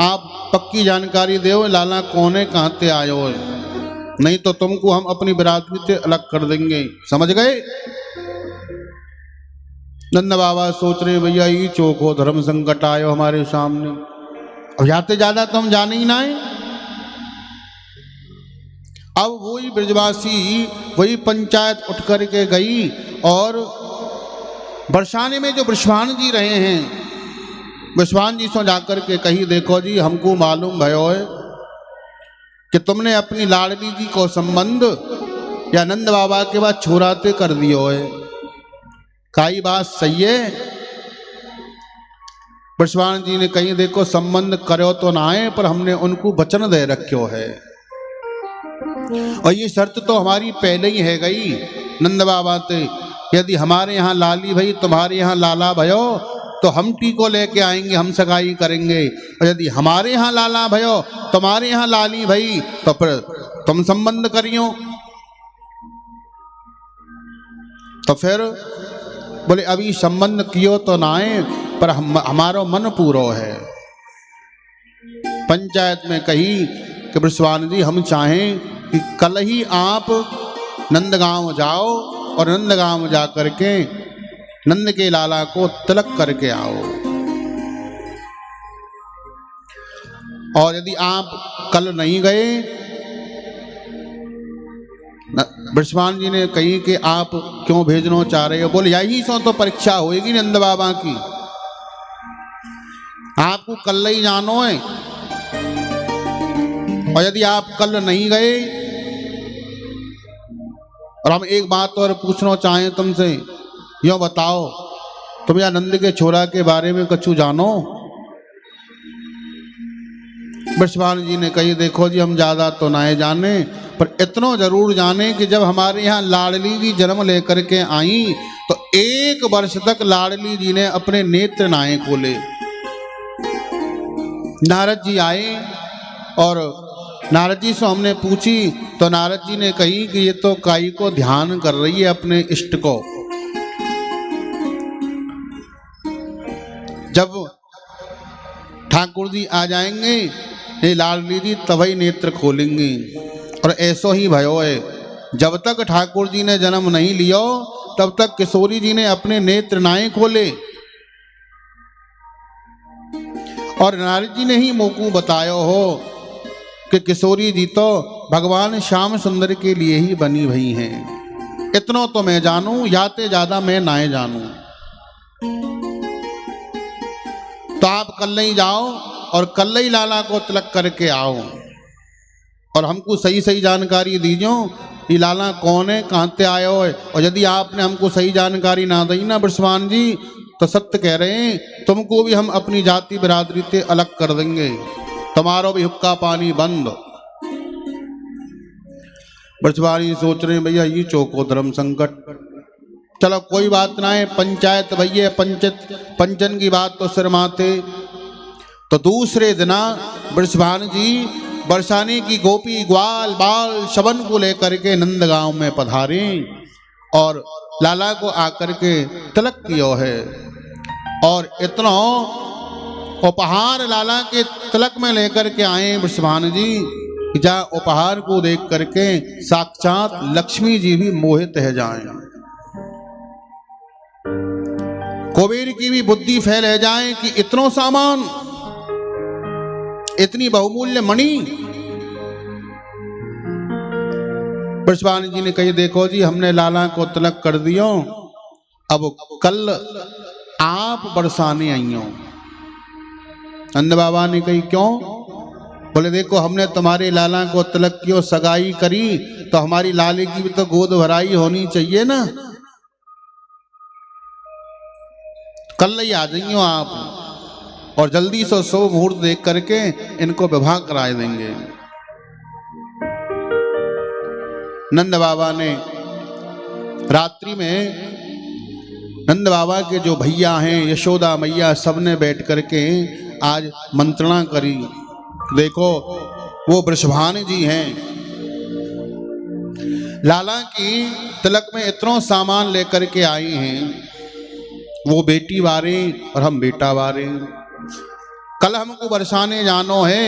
आप पक्की जानकारी दो लाला कौन है, कहां से आयो है, नहीं तो तुमको हम अपनी बिरादरी से अलग कर देंगे। समझ गए। नंद बाबा सोच रहे भैया ये चौको धर्म संकट आयो हमारे सामने, अब जाते ज्यादा तो हम जाने ही ना है। अब वही ब्रजवासी वही पंचायत उठ करके गई और बरसाने में जो बृषभान जी रहे हैं बृषभान जी से जाकर के कही देखो जी हमको मालूम भयो है कि तुमने अपनी लाडली जी को संबंध या नंद बाबा के बाद छोराते कर दियो है, काई बात सही है। बृषभान जी ने कही देखो संबंध करो तो ना आए पर हमने उनको वचन दे रखो है और ये शर्त तो हमारी पहले ही है गई नंद बाबा ते, यदि हमारे यहाँ लाली भाई तुम्हारे यहाँ लाला भयो तो हम टीको लेके आएंगे, हम सगाई करेंगे, और यदि हमारे यहाँ लाला भयो तुम्हारे यहाँ लाली भाई तो फिर तुम संबंध करियो। तो फिर बोले अभी संबंध कियो तो ना आए पर हमारो मन पूरो है। पंचायत में कही कि बृषभान जी हम चाहें कि कल ही आप नंदगांव जाओ और नंदगांव जा करके नंद के लाला को तिलक करके आओ, और यदि आप कल नहीं गए बृषभान जी ने कही कि आप क्यों भेजना चाह रहे हो? बोले यही सो तो परीक्षा होएगी नंद बाबा की, आपको कल ही जानो है, और यदि आप कल नहीं गए, और हम एक बात और पूछना चाहें तुमसे, यो बताओ तुम या नंद के छोरा के बारे में कछु जानो? बृषभान जी ने कही देखो जी हम ज्यादा तो ना जाने, पर इतना जरूर जाने कि जब हमारे यहाँ लाडली जी जन्म लेकर के आई तो 1 वर्ष तक लाडली जी ने अपने नेत्र नाए खोले। नारद जी आए और नारद जी से हमने पूछी तो नारद जी ने कही कि ये तो काई को ध्यान कर रही है अपने इष्ट को। जब ठाकुर जी आ जाएंगे ये लाडली जी तभी नेत्र खोलेंगी, और ऐसा ही भयो है, जब तक ठाकुर जी ने जन्म नहीं लियो तब तक किशोरी जी ने अपने नेत्र नाए खोले, और नारद जी ने ही मोकू बतायो हो कि किशोरी जी तो भगवान श्याम सुंदर के लिए ही बनी भई हैं। इतना तो मैं जानूं, याते ज्यादा मैं नाए जानूं। तो आप कल ही जाओ और कल ही लाला को तिलक करके आओ, और हमको सही सही जानकारी दीजियो ये लाला कौन है, कहाँ से आयो है। और यदि आपने हमको सही जानकारी ना दी ना बृषभान जी, तो सत्य कह रहे हैं तुमको भी हम अपनी जाति बिरादरी से अलग कर देंगे, तुम्हारो भी हुक्का पानी बंद। बृषभान जी सोच रहे हैं भैया ये चौको धर्म संकट, चलो कोई बात ना है, पंचायत भैया पंचन की बात तो सिर माथे। तो दूसरे दिना बृषभान जी बरसाने की गोपी ग्वाल बाल शवन को लेकर के नंदगांव में पधारे और लाला को आकर के तिलक किया है, और इतना उपहार लाला के तिलक में लेकर के आए बृषभान जी, जहाँ उपहार को देख करके साक्षात लक्ष्मी जी भी मोहित रह जाएं, कुबेर की भी बुद्धि फैल रह जाए कि इतना सामान, इतनी बहुमूल्य मणि। बृषभान जी ने कही देखो जी हमने लाला को तिलक कर दियो, अब कल आप बरसाने आइयो। नंद बाबा ने कही क्यों? बोले देखो हमने तुम्हारे लाला को तिलक कियो, सगाई करी, तो हमारी लाले की भी तो गोद भराई होनी चाहिए ना, कल ही आ जाइयो आप, और जल्दी से शुभ मुहूर्त देख करके इनको विवाह कराए देंगे। नंद बाबा ने रात्रि में नंद बाबा के जो भैया हैं यशोदा मैया सबने बैठ करके आज मंत्रणा करी। देखो वो बृषभान जी हैं, लाला की तिलक में इतना सामान लेकर के आई हैं, वो बेटी वारे और हम बेटा वारे। कल हमको बरसाने जानो है,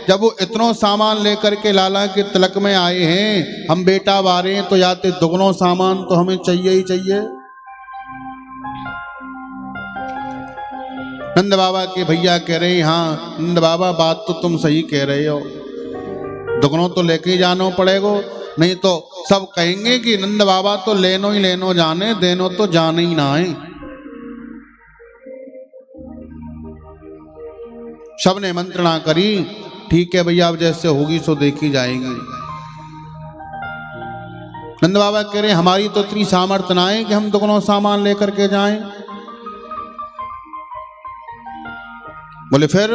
जब वो इतना सामान लेकर के लाला के तिलक में आए हैं, हम बेटा वारे तो याते दुगनों सामान तो हमें चाहिए ही चाहिए। नंद बाबा के भैया कह रहे हाँ नंद बाबा बात तो तुम सही कह रहे हो, दुगनों तो लेके ही जाना पड़ेगा, नहीं तो सब कहेंगे कि नंद बाबा तो लेनो ही लेनो जाने, देनो तो जाने ही ना है। सबने मंत्रणा करी, ठीक है भैया अब जैसे होगी सो देखी जाएगी। नंद बाबा कह रहे हमारी तो इतनी सामर्थ्य ना है कि हम दोनों सामान लेकर के जाएं। बोले फिर?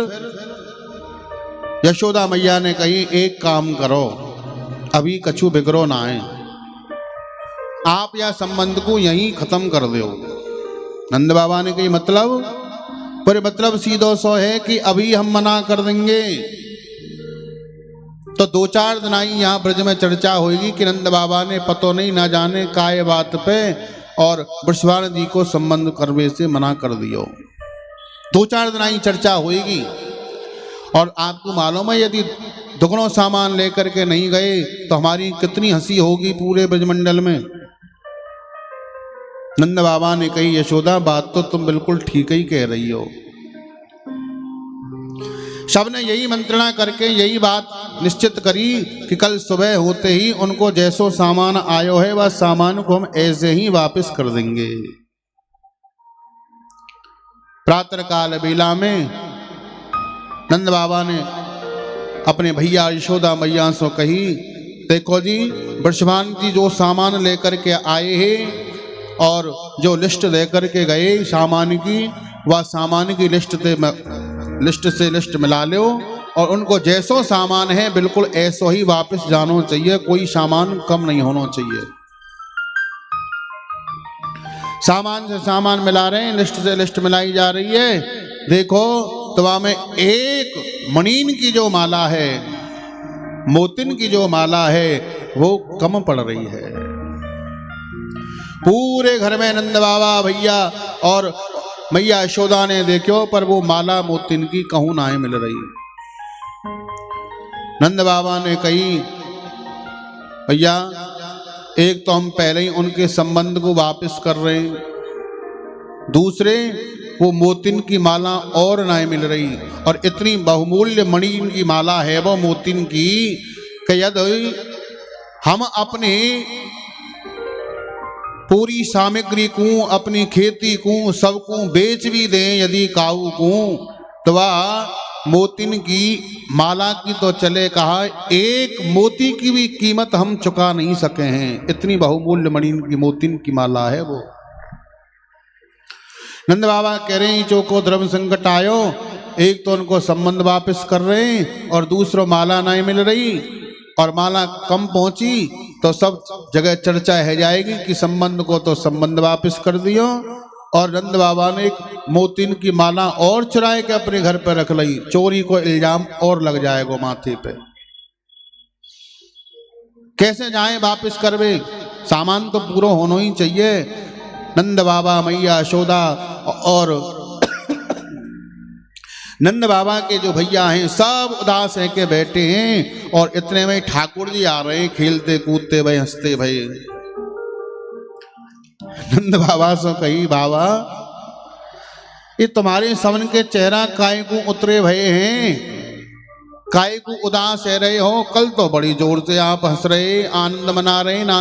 यशोदा मैया ने कही एक काम करो, अभी कछु बिगड़ो ना है, आप या संबंध को यहीं खत्म कर दो। नंद बाबा ने कही मतलब? पर मतलब सीधो सो है कि अभी हम मना कर देंगे तो 2-4 दिन आई यहाँ ब्रज में चर्चा होगी कि नंद बाबा ने पतो नहीं ना जाने काय बात पे और बृषभान जी को संबंध करने से मना कर दियो। 2-4 दिन आई चर्चा होगी, और आपको मालूम है यदि दुगनों सामान लेकर के नहीं गए तो हमारी कितनी हंसी होगी पूरे ब्रजमंडल में। नंद बाबा ने कही यशोदा बात तो तुम बिल्कुल ठीक ही कह रही हो, सबने यही मंत्रणा करके यही बात निश्चित करी कि कल सुबह होते ही उनको जैसो सामान आयो है वह सामान को हम ऐसे ही वापस कर देंगे। प्रातःकाल बेला में नंद बाबा ने अपने भैया यशोदा मैया से कही, देखो जी वृषभान जी जो सामान लेकर के आए हैं और जो लिस्ट लेकर के गए सामान की, वह सामान की लिस्ट से लिस्ट मिला लो और उनको जैसो सामान है बिल्कुल ऐसो ही वापस जाना चाहिए, कोई सामान कम नहीं होना चाहिए। सामान से सामान मिला रहे हैं, लिस्ट से लिस्ट मिलाई जा रही है। देखो तवा में एक मणिन की जो माला है, मोतिन की जो माला है वो कम पड़ रही है। पूरे घर में नंद बाबा भैया और मैया यशोदा ने देखो पर वो माला मोतिन की कहूं ना मिल रही। नंद बाबा ने कही, भैया एक तो हम पहले ही उनके संबंध को वापस कर रहे हैं, दूसरे वो मोतिन की माला और ना मिल रही, और इतनी बहुमूल्य मणि की माला है वो मोतिन की कि यदि हम अपने पूरी सामग्री को, अपनी खेती को, सबको बेच भी दें यदि काऊ को, तो वह मोतिन की माला की तो चले कहा, एक मोती की भी कीमत हम चुका नहीं सके हैं। इतनी बहुमूल्य मणि की मोतिन की माला है वो। नंद बाबा कह रहे हैं चौको धर्म संकट आयो, एक तो उनको संबंध वापस कर रहे हैं और दूसरा माला नहीं मिल रही, और माला कम पहुंची तो सब जगह चर्चा है जाएगी कि संबंध को तो संबंध वापस कर दियो, और नंद बाबा ने एक मोतिन की माला और चुराए के अपने घर पर रख ली, चोरी को इल्जाम और लग जाएगा माथे पे। कैसे जाए वापस करवे, सामान तो पूरा होना ही चाहिए। नंद बाबा मैया यशोदा और नंद बाबा के जो भैया हैं सब उदास है के बैठे हैं, और इतने में ठाकुर जी आ रहे हैं खेलते कूदते भय हंसते भय। नंद बाबा से कही, बाबा ये तुम्हारे समन के चेहरा काय को उतरे भये हैं, काय को उदास है रहे हो, कल तो बड़ी जोर से आप हंस रहे आनंद मना रहे ना